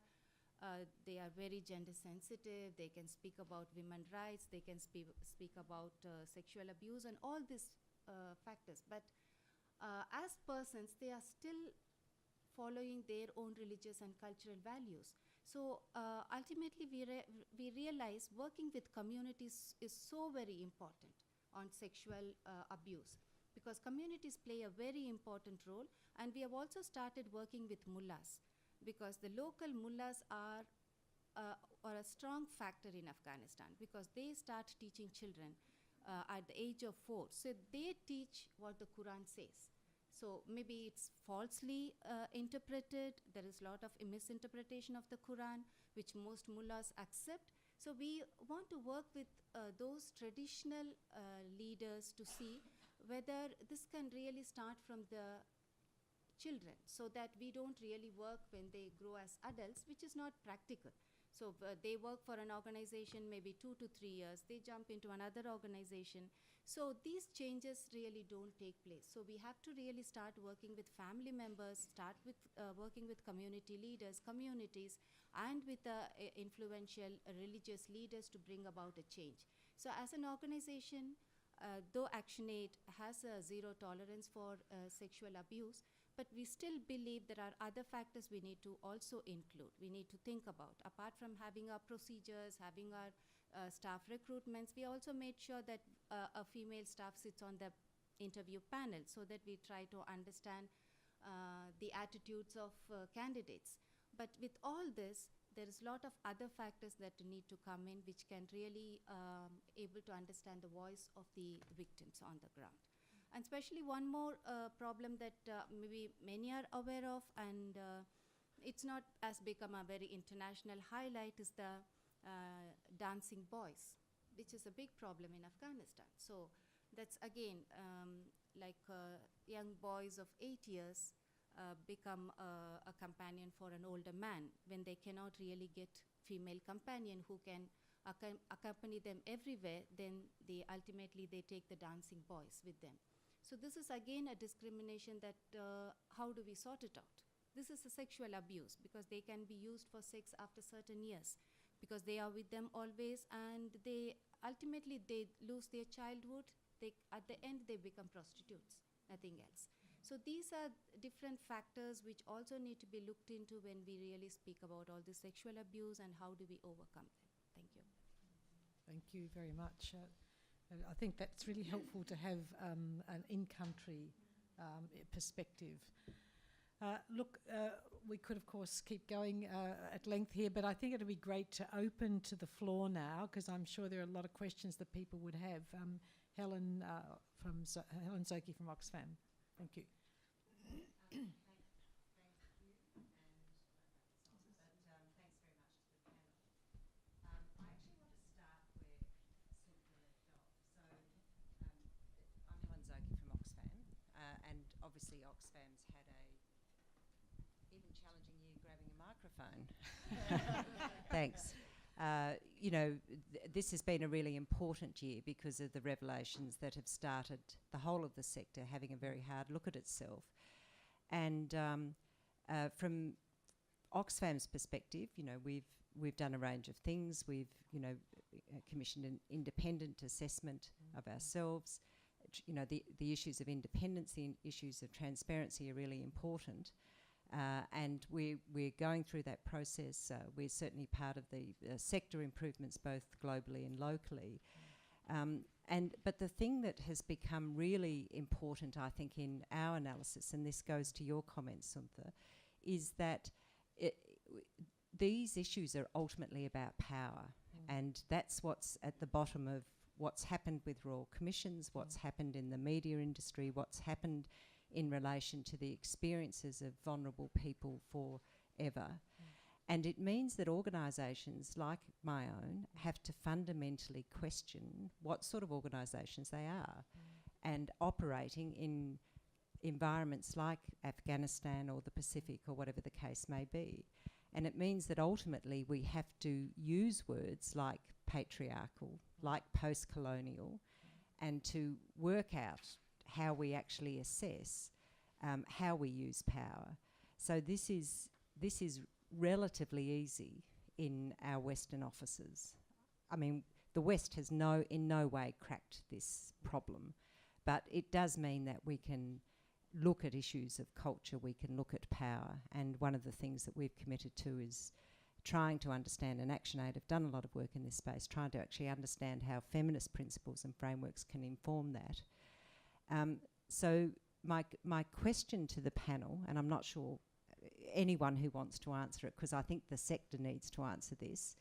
very gender sensitive, they can speak about women's rights, they can speak about sexual abuse and all these factors. But as persons, they are still following their own religious and cultural values. So ultimately, we realize working with communities is so very important on sexual abuse, because communities play a very important role. And we have also started working with mullahs, because the local mullahs are a strong factor in Afghanistan, because they start teaching children at the age of 4. So they teach what the Quran says. So maybe it's falsely interpreted. There is a lot of misinterpretation of the Quran, which most mullahs accept. So we want to work with those traditional leaders to see whether this can really start from the children, so that we don't really work when they grow as adults, which is not practical. So they work for an organization maybe 2 to 3 years, they jump into another organization. So these changes really don't take place. So we have to really start working with family members, start with working with community leaders, communities, and with influential religious leaders to bring about a change. So as an organization, though ActionAid has a zero tolerance for sexual abuse, but we still believe there are other factors we need to also include, we need to think about. Apart from having our procedures, having our staff recruitments, we also made sure that a female staff sits on the interview panel so that we try to understand the attitudes of candidates. But with all this, there is a lot of other factors that need to come in which can really able to understand the voice of the victims on the ground. And especially one more problem that maybe many are aware of, and it's not as become a very international highlight, is the dancing boys, which is a big problem in Afghanistan. So that's again like young boys of 8 years become a companion for an older man when they cannot really get female companion who can accompany them everywhere. Then they ultimately take the dancing boys with them. So this is again a discrimination that how do we sort it out? This is a sexual abuse because they can be used for sex after certain years because they are with them always, and they ultimately they lose their childhood. At the end they become prostitutes, nothing else. So these are different factors which also need to be looked into when we really speak about all the sexual abuse and how do we overcome them. Thank you. Thank you very much. I think that's really helpful to have an in-country perspective. Look, we could, of course, keep going at length here, but I think it would be great to open to the floor now, because I'm sure there are a lot of questions that people would have. Helen Zoki from Oxfam. Thank you. Obviously Oxfam's had a even challenging year grabbing a microphone. Thanks. You know, this has been a really important year because of the revelations that have started the whole of the sector having a very hard look at itself. And from Oxfam's perspective, you know, we've done a range of things. We've, you know, commissioned an independent assessment of ourselves. You know, the issues of independence, the issues of transparency are really important. And we're going through that process. We're certainly part of the sector improvements both globally and locally. But the thing that has become really important, I think, in our analysis, and this goes to your comments, Suntha, is that these issues are ultimately about power. And that's what's at the bottom of what's happened with Royal Commissions, what's happened in the media industry, what's happened in relation to the experiences of vulnerable people forever. And it means that organisations like my own have to fundamentally question what sort of organisations they are and operating in environments like Afghanistan or the Pacific or whatever the case may be. And it means that ultimately we have to use words like patriarchal, like post-colonial, and to work out how we actually assess how we use power. So this is relatively easy in our Western offices. I mean, the West has in no way cracked this problem, but it does mean that we can look at issues of culture, we can look at power, and one of the things that we've committed to is trying to understand, and ActionAid have done a lot of work in this space, trying to actually understand how feminist principles and frameworks can inform that. So my question to the panel, and I'm not sure anyone who wants to answer it, because I think the sector needs to answer this,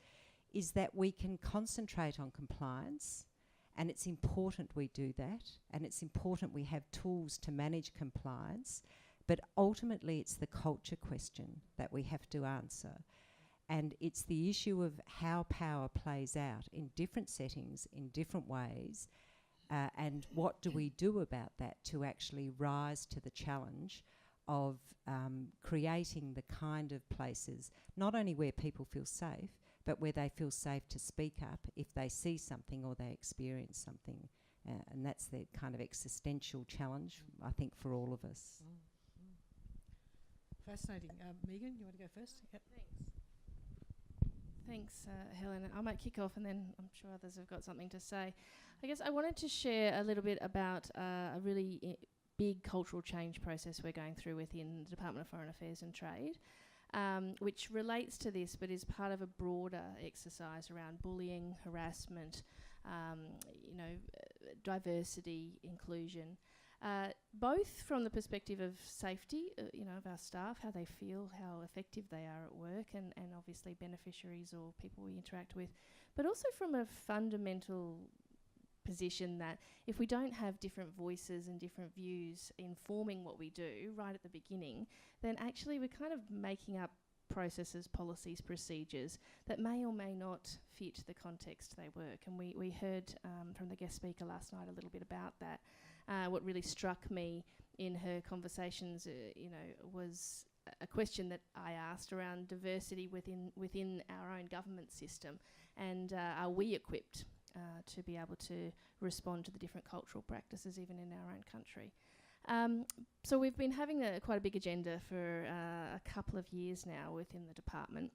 is that we can concentrate on compliance, and it's important we do that, and it's important we have tools to manage compliance, but ultimately it's the culture question that we have to answer. And it's the issue of how power plays out in different settings, in different ways, and what do we do about that to actually rise to the challenge of creating the kind of places, not only where people feel safe, but where they feel safe to speak up if they see something or they experience something. And that's the kind of existential challenge, I think, for all of us. Fascinating. Megan, you want to go first? Yep. Thanks, Helen. I might kick off and then I'm sure others have got something to say. I guess I wanted to share a little bit about a really big cultural change process we're going through within the Department of Foreign Affairs and Trade, which relates to this but is part of a broader exercise around bullying, harassment, diversity, inclusion, both from the perspective of safety, of our staff, how they feel, how effective they are at work, and obviously beneficiaries or people we interact with, but also from a fundamental position that if we don't have different voices and different views informing what we do right at the beginning, then actually we're kind of making up processes, policies, procedures that may or may not fit the context they work. And we heard from the guest speaker last night a little bit about that. What really struck me in her conversations, was a question that I asked around diversity within our own government system, and are we equipped to be able to respond to the different cultural practices even in our own country. So we've been having quite a big agenda for a couple of years now within the department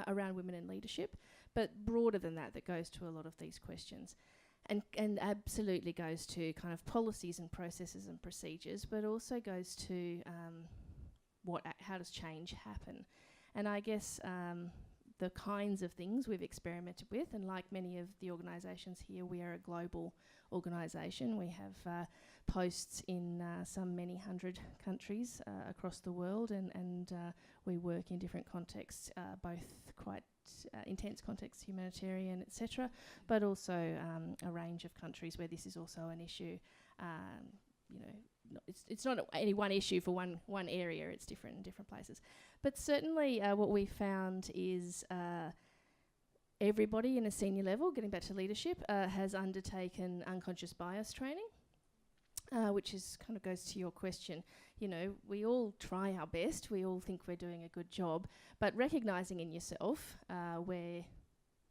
around women in leadership, but broader than that goes to a lot of these questions. And absolutely goes to kind of policies and processes and procedures, but also goes to how does change happen. And I guess the kinds of things we've experimented with, and like many of the organisations here, we are a global organisation. We have posts in many hundred countries across the world, and we work in different contexts, both quite intense contexts, humanitarian, etc., but also a range of countries where this is also an issue. It's not any one issue for one area, it's different in different places. But certainly what we found is everybody in a senior level, getting back to leadership, has undertaken unconscious bias training, which is kind of goes to your question. We all try our best, we all think we're doing a good job, but recognising in yourself where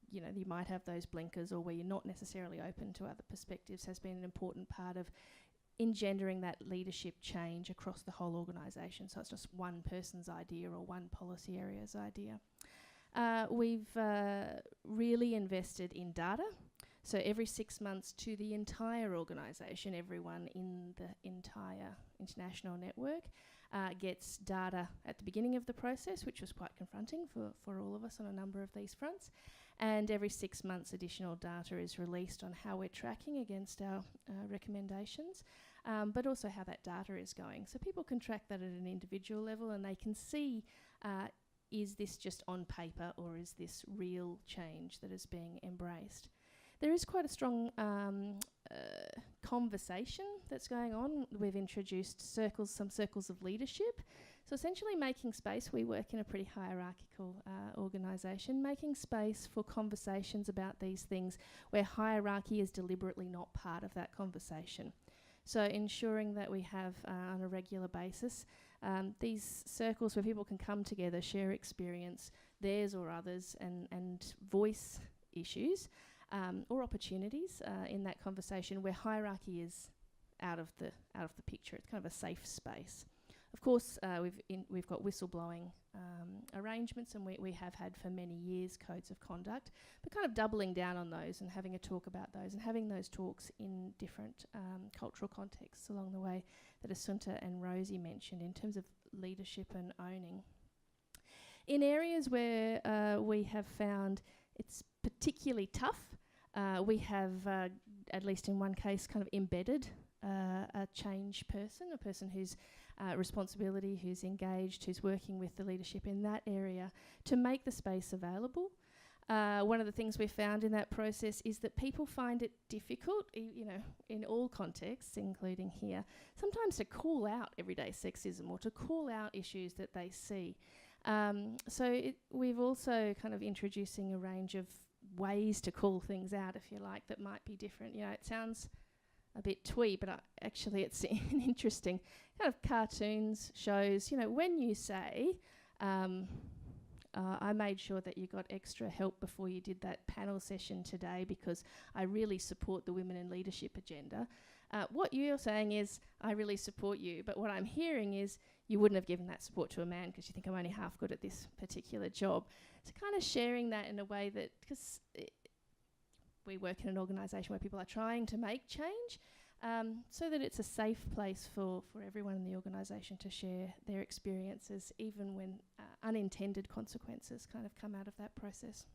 you might have those blinkers or where you're not necessarily open to other perspectives has been an important part of engendering that leadership change across the whole organisation. So it's just one person's idea or one policy area's idea. We've really invested in data. So every 6 months to the entire organisation, everyone in the entire international network gets data at the beginning of the process, which was quite confronting for all of us on a number of these fronts. And every 6 months additional data is released on how we're tracking against our recommendations, but also how that data is going. So people can track that at an individual level and they can see is this just on paper or is this real change that is being embraced. There is quite a strong conversation that's going on. We've introduced some circles of leadership. So essentially making space, we work in a pretty hierarchical organisation, making space for conversations about these things where hierarchy is deliberately not part of that conversation. So ensuring that we have on a regular basis these circles where people can come together, share experience, theirs or others, and voice issues or opportunities in that conversation where hierarchy is out of the picture. It's kind of a safe space. Of course, we've got whistleblowing arrangements, and we have had for many years codes of conduct, but kind of doubling down on those and having a talk about those and having those talks in different cultural contexts along the way that Assunta and Rosie mentioned in terms of leadership and owning. In areas where we have found it's particularly tough, we have, at least in one case, kind of embedded a change person, a person who's responsibility, who's engaged, who's working with the leadership in that area to make the space available. One of the things we found in that process is that people find it difficult, in all contexts, including here, sometimes to call out everyday sexism or to call out issues that they see. So we've also kind of introducing a range of ways to call things out, if you like, that might be different. It sounds a bit twee, but actually it's an interesting kind of cartoons, shows, when you say, I made sure that you got extra help before you did that panel session today, because I really support the women in leadership agenda. What you're saying is, I really support you, but what I'm hearing is you wouldn't have given that support to a man because you think I'm only half good at this particular job. So kind of sharing that in a way that, because we work in an organisation where people are trying to make change, so that it's a safe place for everyone in the organisation to share their experiences, even when unintended consequences kind of come out of that process.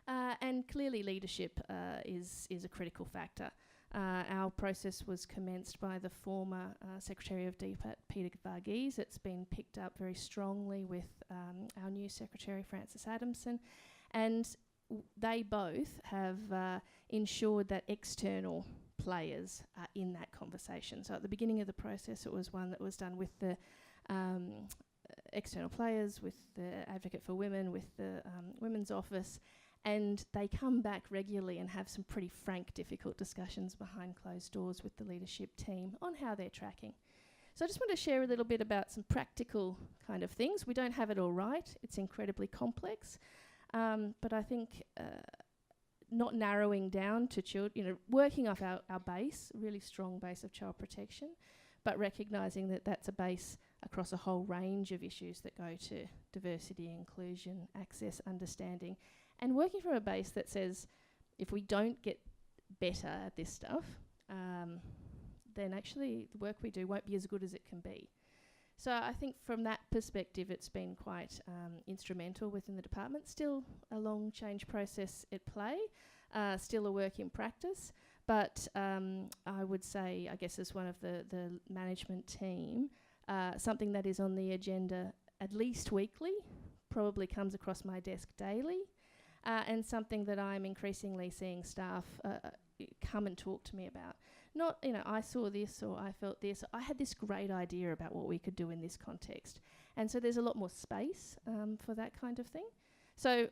And clearly leadership is a critical factor. Our process was commenced by the former Secretary of DPAT, Peter Varghese. It's been picked up very strongly with our new Secretary, Frances Adamson, and they both have ensured that external players are in that conversation. So at the beginning of the process, it was one that was done with the external players, with the Advocate for Women, with the Women's Office, and they come back regularly and have some pretty frank, difficult discussions behind closed doors with the leadership team on how they're tracking. So I just want to share a little bit about some practical kind of things. We don't have it all right. It's incredibly complex. But I think not narrowing down to children, working off our base, really strong base of child protection, but recognising that that's a base across a whole range of issues that go to diversity, inclusion, access, understanding, and working from a base that says, if we don't get better at this stuff, then actually the work we do won't be as good as it can be. So I think from that perspective, it's been quite instrumental within the department. Still a long change process at play, still a work in practice, but I would say, I guess as one of the management team, something that is on the agenda at least weekly, probably comes across my desk daily, and something that I'm increasingly seeing staff come and talk to me about. Not, I saw this or I felt this. I had this great idea about what we could do in this context. And so there's a lot more space for that kind of thing. So,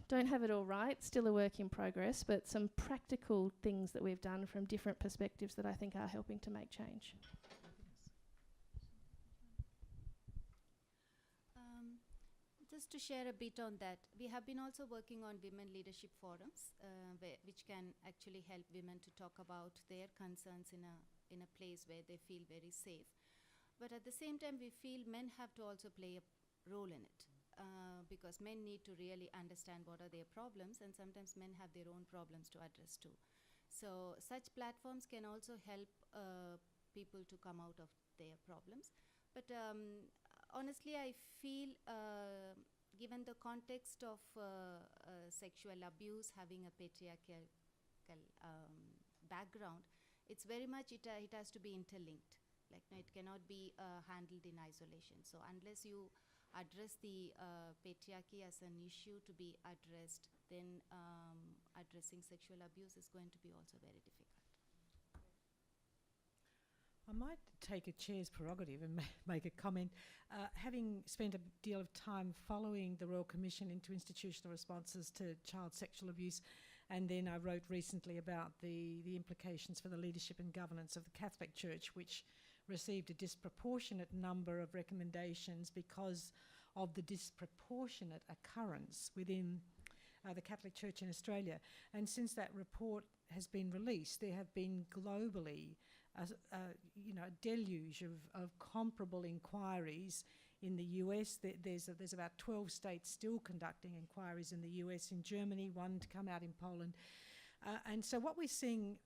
don't have it all right, still a work in progress, but some practical things that we've done from different perspectives that I think are helping to make change. Just to share a bit on that, we have been also working on women leadership forums, which can actually help women to talk about their concerns in a place where they feel very safe. But at the same time, we feel men have to also play a role in it, because men need to really understand what are their problems, and sometimes men have their own problems to address too. So such platforms can also help people to come out of their problems. But honestly, I feel, given the context of sexual abuse having a patriarchal background, it's very much, it has to be interlinked. Like, it cannot be handled in isolation. So unless you address the patriarchy as an issue to be addressed, then addressing sexual abuse is going to be also very difficult. I might take a chair's prerogative and make a comment. Having spent a deal of time following the Royal Commission into institutional responses to child sexual abuse, and then I wrote recently about the implications for the leadership and governance of the Catholic Church, which received a disproportionate number of recommendations because of the disproportionate occurrence within the Catholic Church in Australia. And since that report has been released, there have been globally a deluge of comparable inquiries in the US. There's about 12 states still conducting inquiries in the US, in Germany, one to come out in Poland. And so what we're seeing,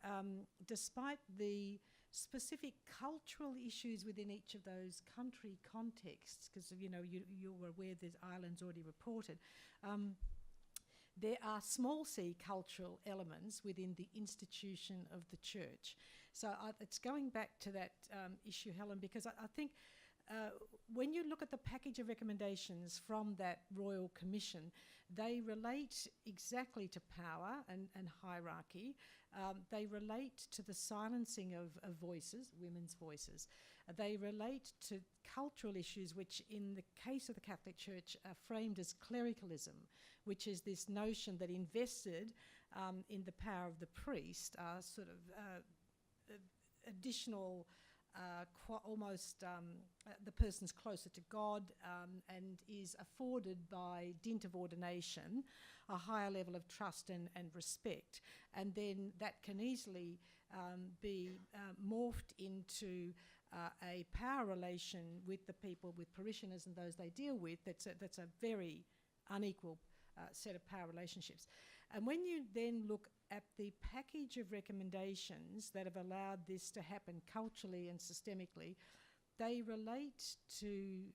despite the specific cultural issues within each of those country contexts, because you're aware there's Ireland's already reported, there are small c cultural elements within the institution of the church. So it's going back to that issue, Helen, because I think when you look at the package of recommendations from that Royal Commission, they relate exactly to power and hierarchy. They relate to the silencing of voices, women's voices. They relate to cultural issues which, in the case of the Catholic Church, are framed as clericalism, which is this notion that invested in the power of the priest are sort of additional almost the person's closer to God and is afforded by dint of ordination a higher level of trust and respect. And then that can easily be morphed into a power relation with the people, with parishioners and those they deal with. That's a very unequal set of power relationships. And when you then look at the package of recommendations that have allowed this to happen culturally and systemically, they relate to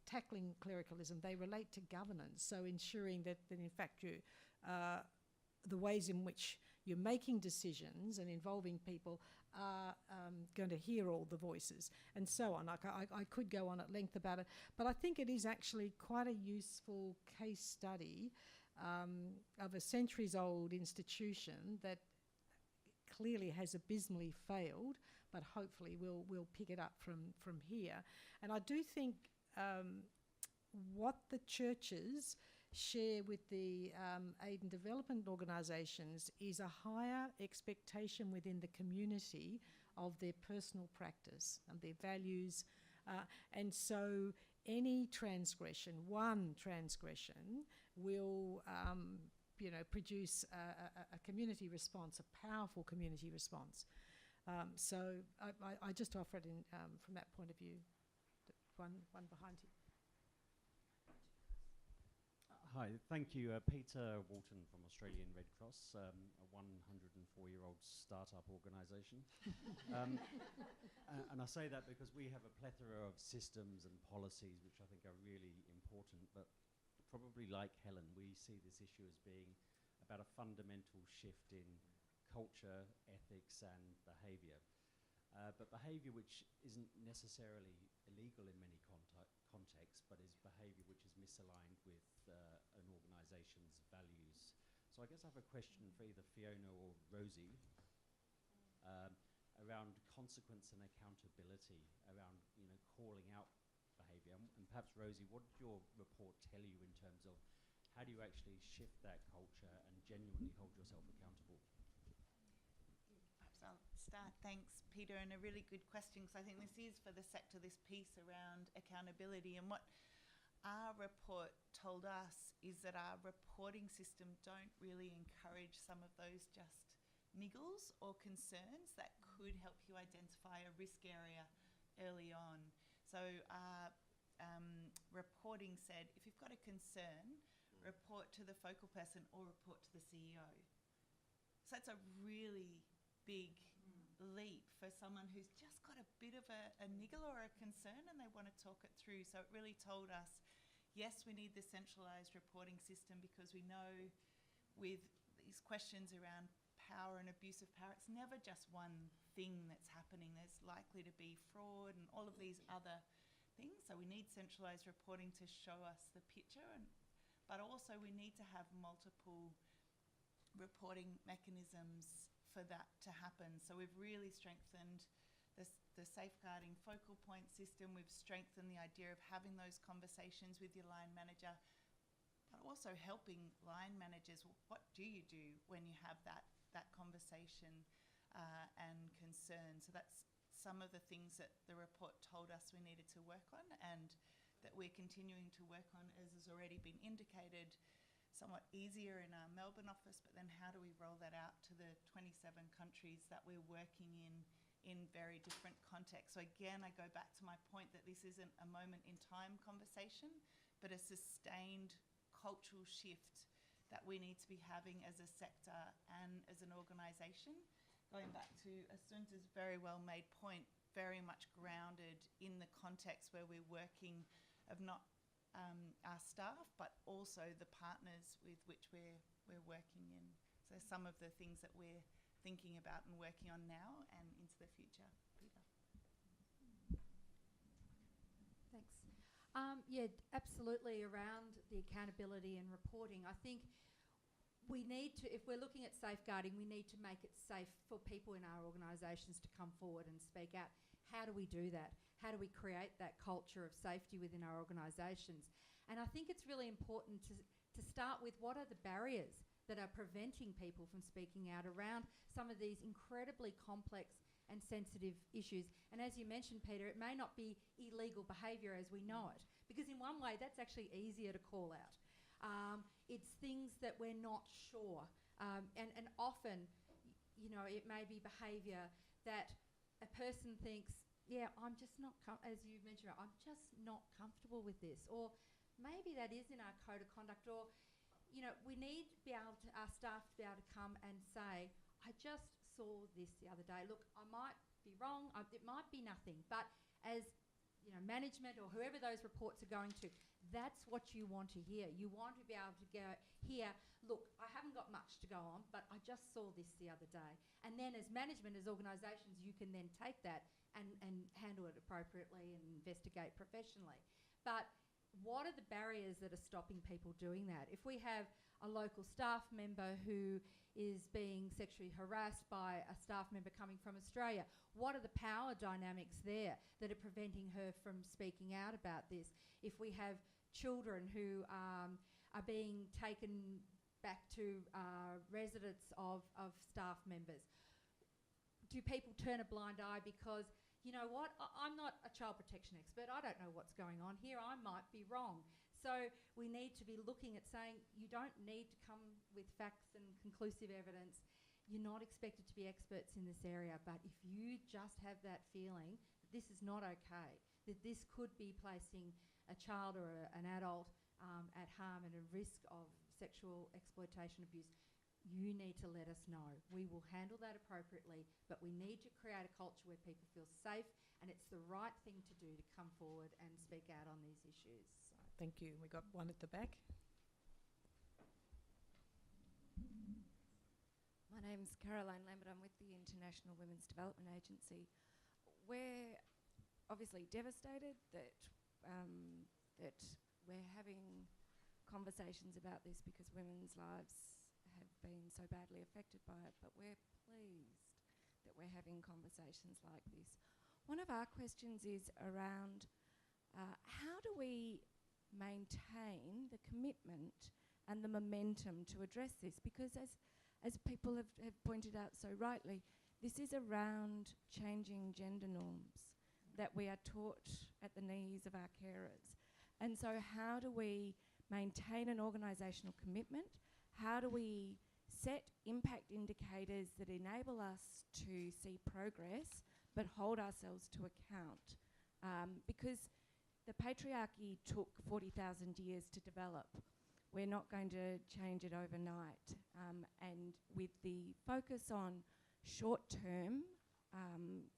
tackling clericalism, they relate to governance, so ensuring that in fact the ways in which you're making decisions and involving people are going to hear all the voices and so on. I could go on at length about it, but I think it is actually quite a useful case study of a centuries-old institution that clearly has abysmally failed, but hopefully we'll pick it up from here. And I do think what the churches share with the aid and development organisations is a higher expectation within the community of their personal practice and their values. And so any transgression, one transgression, will produce a community response, a powerful community response. So I just offer it in, from that point of view. One behind you. Hi, thank you. Peter Walton from Australian Red Cross, a 104-year-old startup organisation. And I say that because we have a plethora of systems and policies which I think are really important, but probably like Helen, we see this issue as being about a fundamental shift in culture, ethics and behaviour. But behaviour which isn't necessarily illegal in many contexts, but is behaviour which is misaligned with an organisation's values. So I guess I have a question for either Fiona or Rosie around consequence and accountability, around calling out behaviour. And perhaps Rosie, what did your report tell you in terms of how do you actually shift that culture and genuinely hold yourself accountable? Perhaps I'll start. Thanks, Peter, and a really good question, because I think this is for the sector, this piece around accountability. And what our report told us is that our reporting system don't really encourage some of those just niggles or concerns that could help you identify a risk area early on. So our reporting said, if you've got a concern, report to the focal person or report to the CEO. So that's a really big leap for someone who's just got a bit of a niggle or a concern and they want to talk it through. So it really told us, yes, we need the centralised reporting system, because we know with these questions around power and abuse of power, it's never just one thing that's happening. There's likely to be fraud and all of these other things. So we need centralised reporting to show us the picture, but also we need to have multiple reporting mechanisms for that to happen. So we've really strengthened the safeguarding focal point system. We've strengthened the idea of having those conversations with your line manager, but also helping line managers. What do you do when you have that conversation and concern? So that's some of the things that the report told us we needed to work on, and that we're continuing to work on, as has already been indicated, somewhat easier in our Melbourne office, but then how do we roll that out to the 27 countries that we're working in very different contexts? So again, I go back to my point that this isn't a moment in time conversation, but a sustained cultural shift that we need to be having as a sector and as an organisation. Going back to Asunta's very well made point, very much grounded in the context where we're working of not our staff, but also the partners with which we're working in. So some of the things that we're thinking about and working on now and into the future. Peter. Thanks. Yeah, absolutely, around the accountability and reporting. I think we need to, if we're looking at safeguarding, we need to make it safe for people in our organisations to come forward and speak out. How do we do that? How do we create that culture of safety within our organisations? And I think it's really important to start with what are the barriers that are preventing people from speaking out around some of these incredibly complex and sensitive issues. And as you mentioned, Peter, it may not be illegal behaviour as we know it, because in one way that's actually easier to call out. It's things that we're not sure. And often, you know, it may be behaviour that a person thinks, yeah, I'm just not, as you mentioned, I'm just not comfortable with this. Or maybe that is in our code of conduct. Or, you know, we need to be able to, our staff to be able to come and say, I just saw this the other day. Look, I might be wrong. It might be nothing. But as, you know, management or whoever those reports are going to, that's what you want to hear. You want to be able to go here, look, I haven't got much to go on, but I just saw this the other day. And then as management, as organisations, you can then take that and handle it appropriately and investigate professionally. But what are the barriers that are stopping people doing that? If we have a local staff member who is being sexually harassed by a staff member coming from Australia, what are the power dynamics there that are preventing her from speaking out about this? If we have children who are being taken back to residents of staff members, do people turn a blind eye because, you know what, I'm not a child protection expert, I don't know what's going on here, I might be wrong. So we need to be looking at saying you don't need to come with facts and conclusive evidence. You're not expected to be experts in this area, but if you just have that feeling that this is not okay, that this could be placing a child or an adult at harm and a risk of sexual exploitation abuse, you need to let us know. We will handle that appropriately, but we need to create a culture where people feel safe, and it's the right thing to do to come forward and speak out on these issues. So. Thank you. We got one at the back. My name's Caroline Lambert. I'm with the International Women's Development Agency. We're obviously devastated that that we're having conversations about this because women's lives have been so badly affected by it, but we're pleased that we're having conversations like this. One of our questions is around how do we maintain the commitment and the momentum to address this? Because as people have pointed out so rightly, this is around changing gender norms that we are taught at the knees of our carers. And so how do we maintain an organisational commitment? How do we set impact indicators that enable us to see progress but hold ourselves to account? Because the patriarchy took 40,000 years to develop. We're not going to change it overnight. And with the focus on short-term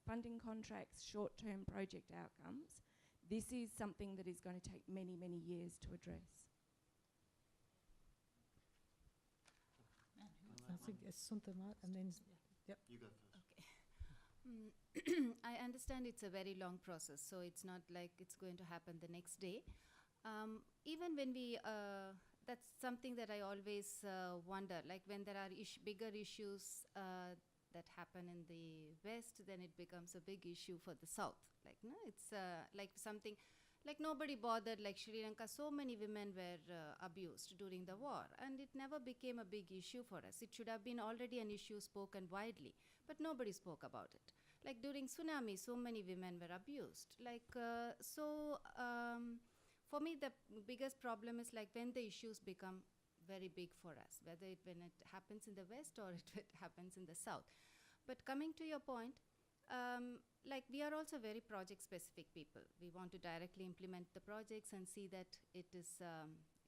funding contracts, short-term project outcomes, this is something that is going to take many, many years to address. I think it's Suntama, and then, yep. You go first. Okay. I understand it's a very long process, so it's not like it's going to happen the next day. Even when we, that's something that I always wonder, like when there are bigger issues that happen in the West, then it becomes a big issue for the South. Like, no, it's like something, like nobody bothered, like Sri Lanka, so many women were abused during the war, and it never became a big issue for us. It should have been already an issue spoken widely, but nobody spoke about it. Like during tsunami, so many women were abused. Like, for me, the biggest problem is like when the issues become very big for us, whether when it happens in the West or it happens in the South. But coming to your point, like we are also very project-specific people. We want to directly implement the projects and see that it is,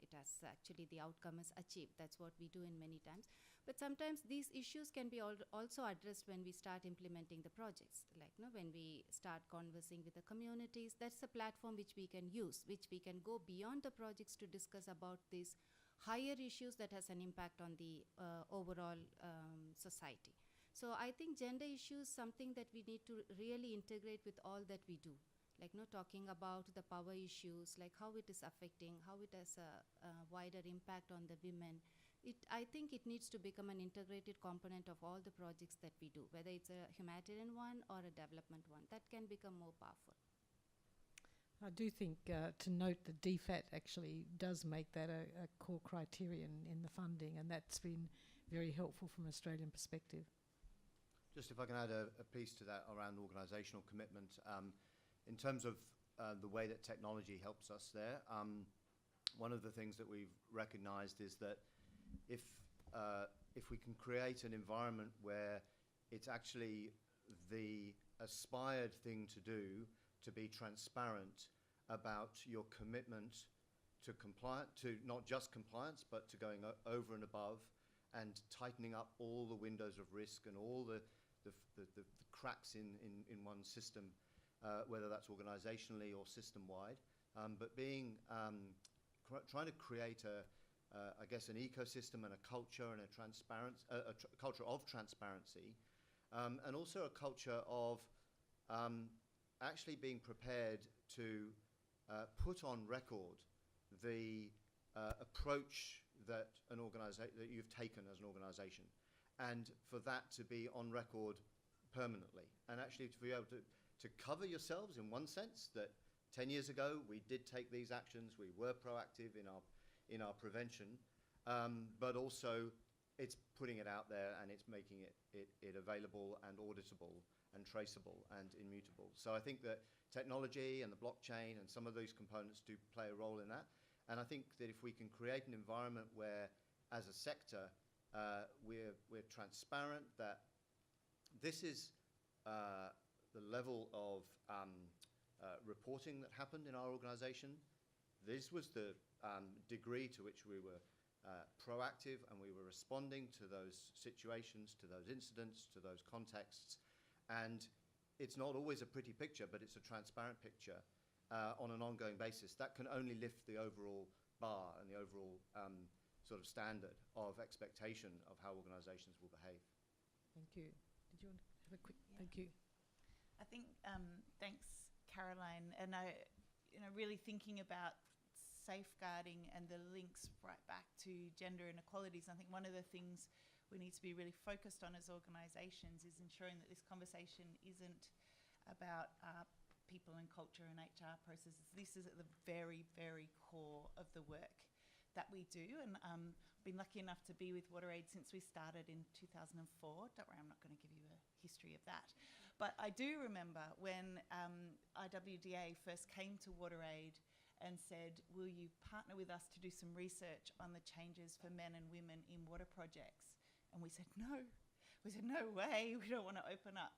it has actually the outcome is achieved. That's what we do in many times. But sometimes these issues can be also addressed when we start implementing the projects. Like, no, when we start conversing with the communities, that's a platform which we can use, which we can go beyond the projects to discuss about these higher issues that has an impact on the overall society. So I think gender issues something that we need to really integrate with all that we do. Like, no, talking about the power issues, like how it is affecting, how it has a wider impact on the women. I think it needs to become an integrated component of all the projects that we do, whether it's a humanitarian one or a development one. That can become more powerful. I do think to note that DFAT actually does make that a core criterion in the funding, and that's been very helpful from an Australian perspective. Just if I can add a piece to that around organisational commitment. In terms of the way that technology helps us there, one of the things that we've recognised is that if we can create an environment where it's actually the aspired thing to do to be transparent about your commitment to not just compliance, but to going over and above and tightening up all the windows of risk and all the cracks in one's system, whether that's organisationally or system-wide, but being trying to create I guess, an ecosystem and a culture and a culture of transparency, and also a culture of actually being prepared to put on record the approach that that you've taken as an organisation, and for that to be on record permanently, and actually to be able to cover yourselves in one sense that 10 years ago we did take these actions, we were proactive in our prevention, but also it's putting it out there and it's making it available and auditable and traceable and immutable. So I think that technology and the blockchain and some of those components do play a role in that. And I think that if we can create an environment where, as a sector, we're transparent, that this is the level of reporting that happened in our organisation. This was the degree to which we were proactive and we were responding to those situations, to those incidents, to those contexts. And it's not always a pretty picture, but it's a transparent picture on an ongoing basis. That can only lift the overall bar and the overall sort of standard of expectation of how organisations will behave. Thank you. Did you want to have a quick? Yeah. Thank you. I think, thanks, Caroline, and really thinking about safeguarding and the links right back to gender inequalities. I think one of the things we need to be really focused on as organisations is ensuring that this conversation isn't about people and culture and HR processes. This is at the very, very core of the work that we do, and I've been lucky enough to be with WaterAid since we started in 2004. Don't worry, I'm not going to give you a history of that. But I do remember when IWDA first came to WaterAid and said, will you partner with us to do some research on the changes for men and women in water projects? And we said, no. We said, no way, we don't want to open up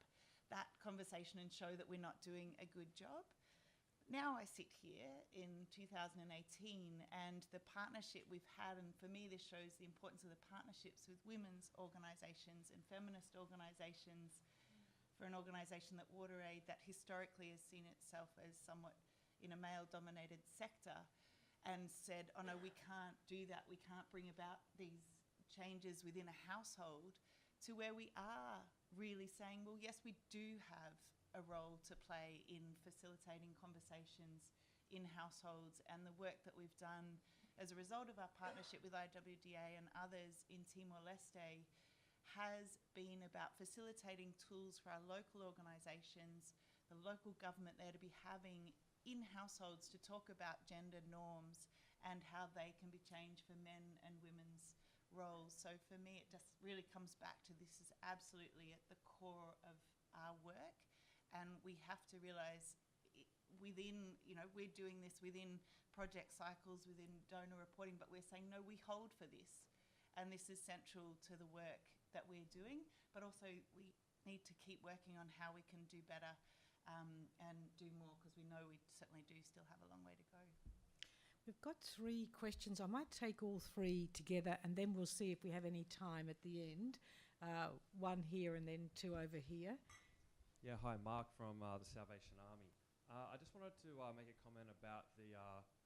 that conversation and show that we're not doing a good job. Now I sit here in 2018 and the partnership we've had, and for me this shows the importance of the partnerships with women's organisations and feminist organisations for an organisation that WaterAid, that historically has seen itself as somewhat in a male-dominated sector, and said, oh no, we can't do that, we can't bring about these changes within a household, to where we are really saying, well, yes, we do have a role to play in facilitating conversations in households, and the work that we've done as a result of our partnership with IWDA and others in Timor-Leste has been about facilitating tools for our local organisations, the local government there, to be having in households to talk about gender norms and how they can be changed for men and women's roles. So for me, it just really comes back to this is absolutely at the core of our work, and we have to realise within, we're doing this within project cycles, within donor reporting, but we're saying, no, we hold for this, and this is central to the work that we're doing, but also we need to keep working on how we can do better and do more, because we know we certainly do still have a long way to go. We've got 3 questions. I might take all 3 together and then we'll see if we have any time at the end. 1 here and then 2 over here. Yeah, hi, Mark from the Salvation Army. I just wanted to make a comment about the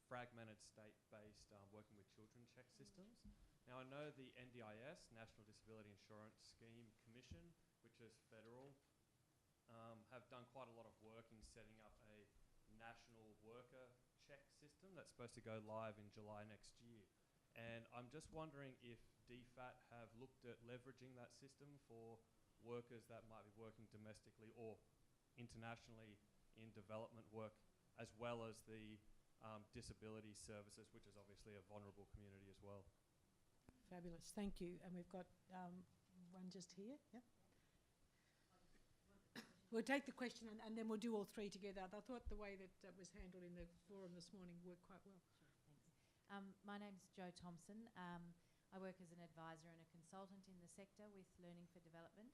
fragmented state-based working with children check systems. Now, I know the NDIS, National Disability Insurance Scheme Commission, which is federal, have done quite a lot of work in setting up a national worker check system that's supposed to go live in July next year. And I'm just wondering if DFAT have looked at leveraging that system for workers that might be working domestically or internationally in development work, as well as the disability services, which is obviously a vulnerable community as well. Fabulous, thank you. And we've got one just here. Yep. we'll take the question and then we'll do all three together. I thought the way that was handled in the forum this morning worked quite well. Thanks. My name's Jo Thompson. I work as an advisor and a consultant in the sector with Learning for Development,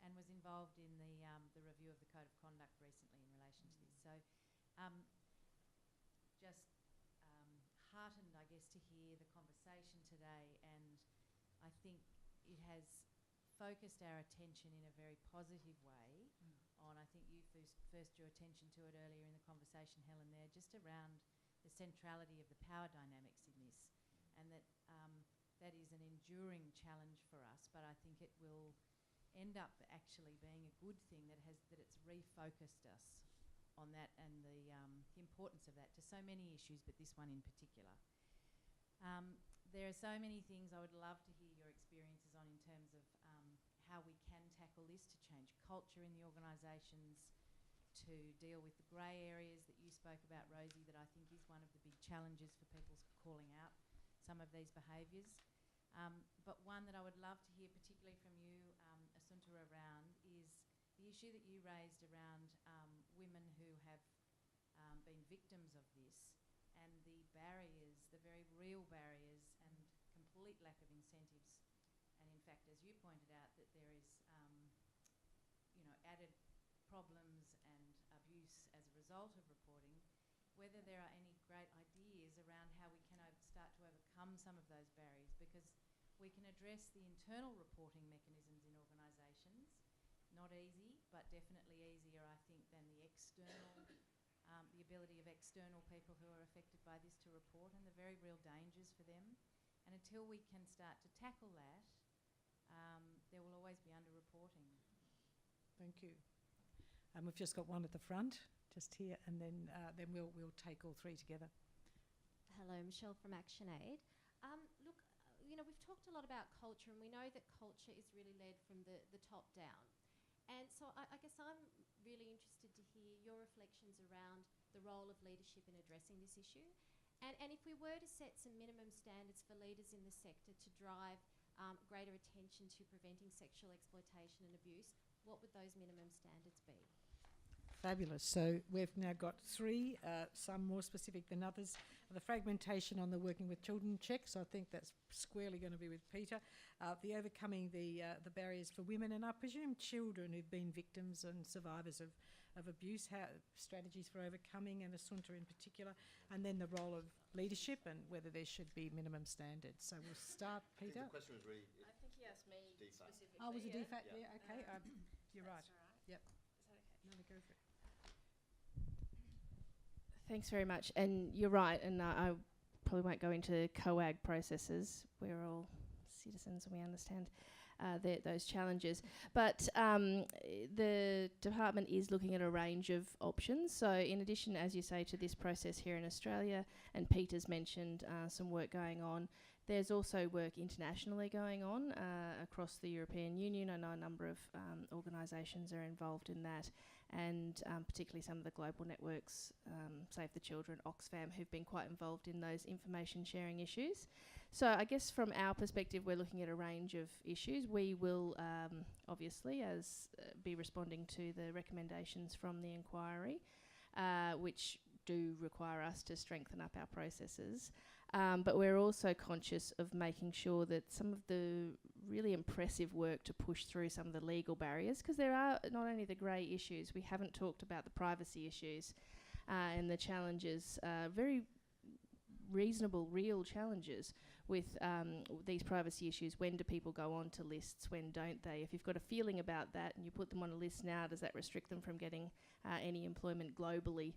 and was involved in the review of the Code of Conduct recently in relation to this. So just heartened, I guess, to hear the conversation today, and I think it has focused our attention in a very positive way on, I think you first drew attention to it earlier in the conversation, Helen, there, just around the centrality of the power dynamics in this, and that that is an enduring challenge for us, but I think it will end up actually being a good thing that it's refocused us on that and the importance of that to so many issues, but this one in particular. There are so many things I would love to hear your experiences on in terms of how we can tackle this, to change culture in the organisations, to deal with the grey areas that you spoke about, Rosie, that I think is one of the big challenges for people calling out some of these behaviours. But one that I would love to hear particularly from you, Asunta, around is the issue that you raised around women who have been victims of this, and the barriers, the very real barriers and complete lack of incentives. And in fact, as you pointed out, that there is added problems and abuse as a result of reporting, whether there are any great ideas around how we can start to overcome some of those barriers, because we can address the internal reporting mechanisms in organisations. Not easy, but definitely easier, I think, than the external, the ability of external people who are affected by this to report, and the very real dangers for them. And until we can start to tackle that, there will always be underreporting. Thank you. We've just got one at the front, just here, and then we'll take all three together. Hello, Michelle from ActionAid. Look, we've talked a lot about culture, and we know that culture is really led from the top down. And so I guess I'm really interested to hear your reflections around the role of leadership in addressing this issue. And if we were to set some minimum standards for leaders in the sector to drive greater attention to preventing sexual exploitation and abuse, what would those minimum standards be? Fabulous. So we've now got three, some more specific than others. The fragmentation on the working with children checks, I think that's squarely going to be with Peter. The overcoming the barriers for women, and I presume children who've been victims and survivors of abuse, how strategies for overcoming, and Asunta in particular, and then the role of leadership and whether there should be minimum standards. So we'll start, Peter. I think the question was really... I think he asked me specifically. Oh, was it yeah? DFAT there? Okay, you're right. Right. Yep. Is that okay? No, go for it. Thanks very much. And you're right, and I probably won't go into COAG processes. We're all citizens and we understand those challenges. But the department is looking at a range of options. So in addition, as you say, to this process here in Australia, and Peter's mentioned some work going on, there's also work internationally going on across the European Union. I know a number of organisations are involved in that, and particularly some of the global networks, Save the Children, Oxfam, who've been quite involved in those information sharing issues. So I guess from our perspective, we're looking at a range of issues. We will obviously be responding to the recommendations from the inquiry, which do require us to strengthen up our processes. But we're also conscious of making sure that some of the really impressive work to push through some of the legal barriers, because there are not only the grey issues, we haven't talked about the privacy issues and the challenges, very reasonable, real challenges with these privacy issues. When do people go on to lists? When don't they? If you've got a feeling about that and you put them on a list now, does that restrict them from getting any employment globally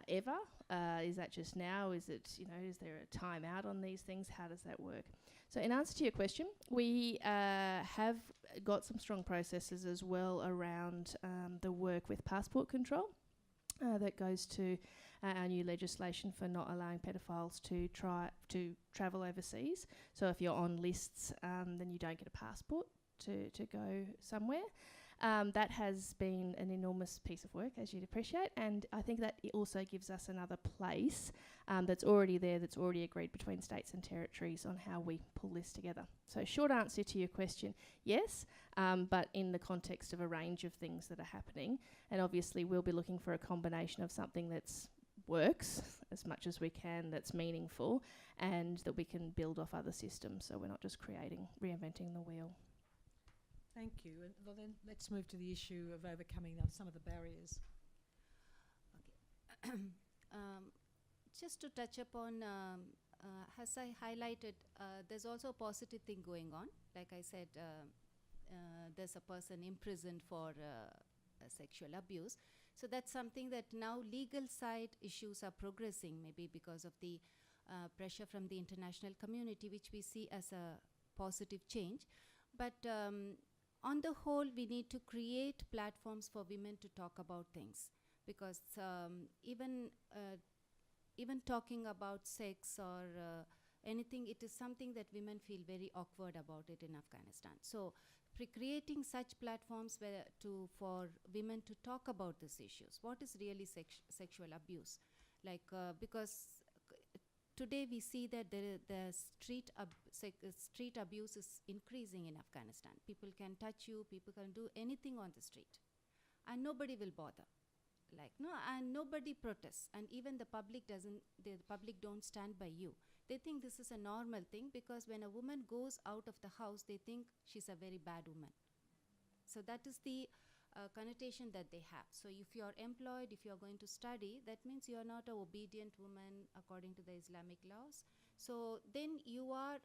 ever? Is that just now? Is it, is there a time out on these things? How does that work? So in answer to your question, we have got some strong processes as well around the work with passport control that goes to our new legislation for not allowing pedophiles to travel overseas. So if you're on lists, then you don't get a passport to go somewhere. That has been an enormous piece of work, as you'd appreciate, and I think that it also gives us another place that's already there, that's already agreed between states and territories on how we pull this together. So short answer to your question, yes, but in the context of a range of things that are happening, and obviously we'll be looking for a combination of something that's works as much as we can, that's meaningful, and that we can build off other systems, so we're not just reinventing the wheel. Thank you. And well, then let's move to the issue of overcoming some of the barriers. Okay. Just to touch upon, as I highlighted, there's also a positive thing going on. Like I said, there's a person imprisoned for sexual abuse. So that's something that now legal side issues are progressing, maybe because of the pressure from the international community, which we see as a positive change. But on the whole, we need to create platforms for women to talk about things, because even talking about sex or anything, it is something that women feel very awkward about it in Afghanistan. So creating such platforms for women to talk about these issues. What is really sexual abuse? Like, because today we see that the street abuse is increasing in Afghanistan. People can touch you, people can do anything on the street, and nobody will bother. And nobody protests, and even the public don't stand by you. They think this is a normal thing, because when a woman goes out of the house, they think she's a very bad woman. So that is the connotation that they have. So if you're employed, if you're going to study, that means you're not an obedient woman according to the Islamic laws. So then you are,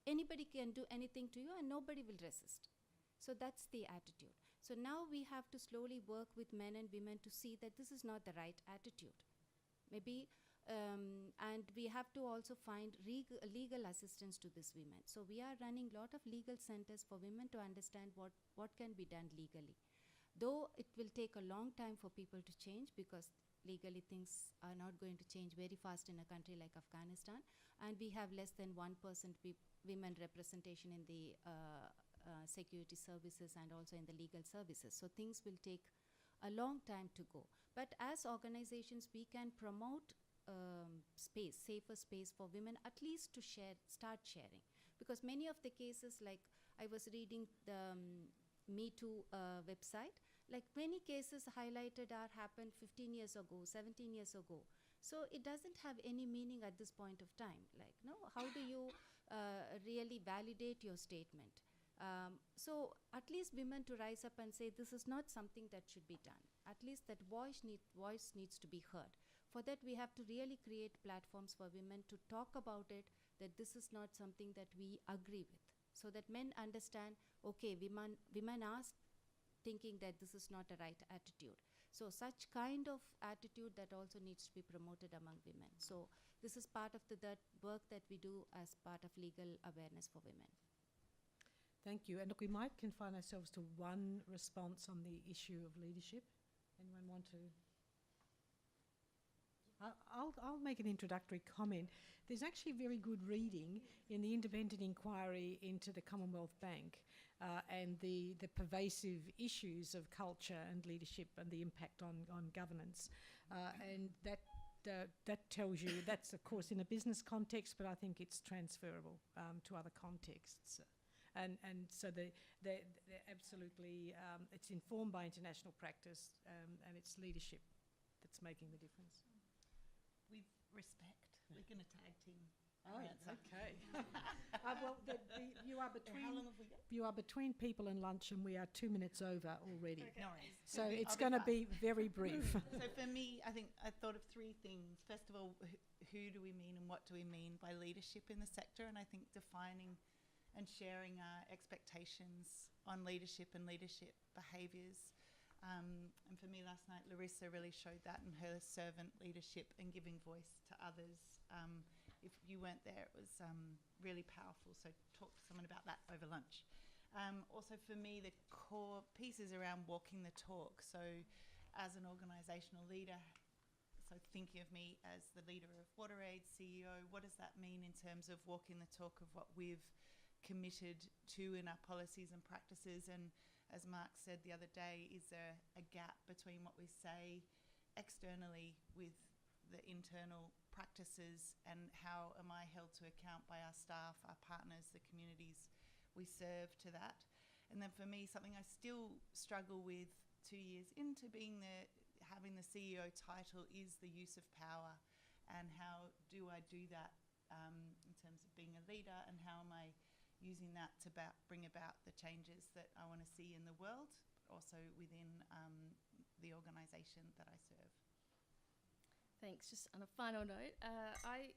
anybody can do anything to you and nobody will resist. So that's the attitude. So now we have to slowly work with men and women to see that this is not the right attitude. Maybe, and we have to also find legal assistance to these women. So we are running a lot of legal centers for women to understand what can be done legally. Though it will take a long time for people to change, because legally things are not going to change very fast in a country like Afghanistan, and we have less than 1% women representation in the security services and also in the legal services. So things will take a long time to go. But as organizations, we can promote safer space for women, at least to start sharing. Because many of the cases, like I was reading the Me Too website, like many cases highlighted happened 15 years ago, 17 years ago. So it doesn't have any meaning at this point of time. Like, no, how do you really validate your statement? So at least women to rise up and say this is not something that should be done. At least that voice needs to be heard. For that, we have to really create platforms for women to talk about it, that this is not something that we agree with. So that men understand, okay, women are thinking that this is not a right attitude. So such kind of attitude that also needs to be promoted among women. So this is part of that work that we do as part of legal awareness for women. Thank you. And look, we might confine ourselves to one response on the issue of leadership. Anyone want to? I'll make an introductory comment. There's actually very good reading in the independent inquiry into the Commonwealth Bank and the pervasive issues of culture and leadership and the impact on governance. And that tells you, that's of course in a business context, but I think it's transferable to other contexts. And so they're absolutely, it's informed by international practice and it's leadership that's making the difference. With respect, we're going to tag team. Oh, okay. Well, you are between. How long have we got? You are between people and lunch, and we are 2 minutes over already. Okay. No worries. So it's going to be very brief. So for me, I think I thought of three things. First of all, who do we mean and what do we mean by leadership in the sector? And I think defining and sharing our expectations on leadership and leadership behaviours. And for me last night, Larissa really showed that in her servant leadership and giving voice to others. If you weren't there, it was really powerful. So talk to someone about that over lunch. Also for me, the core piece is around walking the talk. So as an organisational leader, so thinking of me as the leader of WaterAid, CEO, what does that mean in terms of walking the talk of what we've committed to in our policies and practices, and as Mark said the other day, is there a gap between what we say externally with the internal practices, and how am I held to account by our staff, our partners, the communities we serve to that? And then for me, something I still struggle with 2 years into having the CEO title is the use of power, and how do I do that in terms of being a leader, and how am I using that to bring about the changes that I want to see in the world, but also within the organisation that I serve. Thanks. Just on a final note, I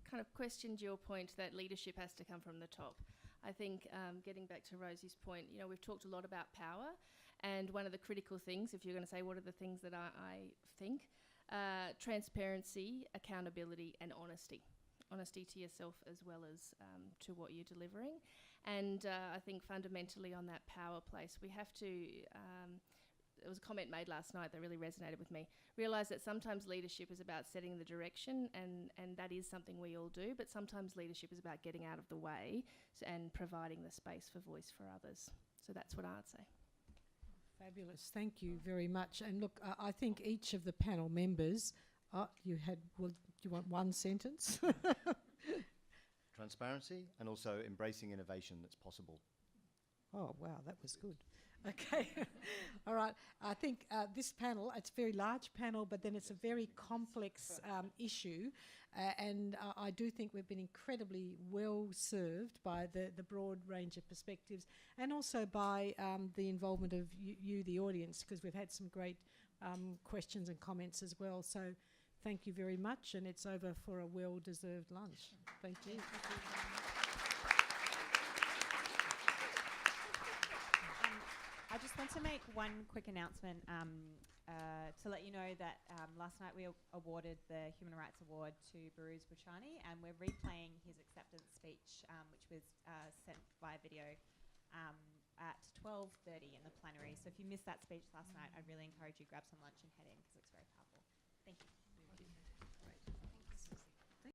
kind of questioned your point that leadership has to come from the top. I think getting back to Rosie's point, you know, we've talked a lot about power, and one of the critical things, if you're going to say what are the things that I think, transparency, accountability and honesty. Honesty to yourself as well as to what you're delivering. And I think fundamentally on that power place, we have to, there was a comment made last night that really resonated with me, realise that sometimes leadership is about setting the direction, and that is something we all do, but sometimes leadership is about getting out of the way and providing the space for voice for others. So that's what I'd say. Fabulous. Thank you very much. And look, I think each of the panel members, you want one sentence? Transparency, and also embracing innovation that's possible. Oh, wow, that was good. Okay. All right. I think this panel, it's a very large panel, but then it's a very complex issue. And I do think we've been incredibly well served by the broad range of perspectives, and also by the involvement of you, the audience, because we've had some great questions and comments as well. So thank you very much, and it's over for a well-deserved lunch. Thank you. I just want to make one quick announcement to let you know that last night we awarded the Human Rights Award to Barouz Bouchani, and we're replaying his acceptance speech, which was sent via video at 12:30 in the plenary. So if you missed that speech last night, I'd really encourage you to grab some lunch and head in, because it's very powerful. Thank you.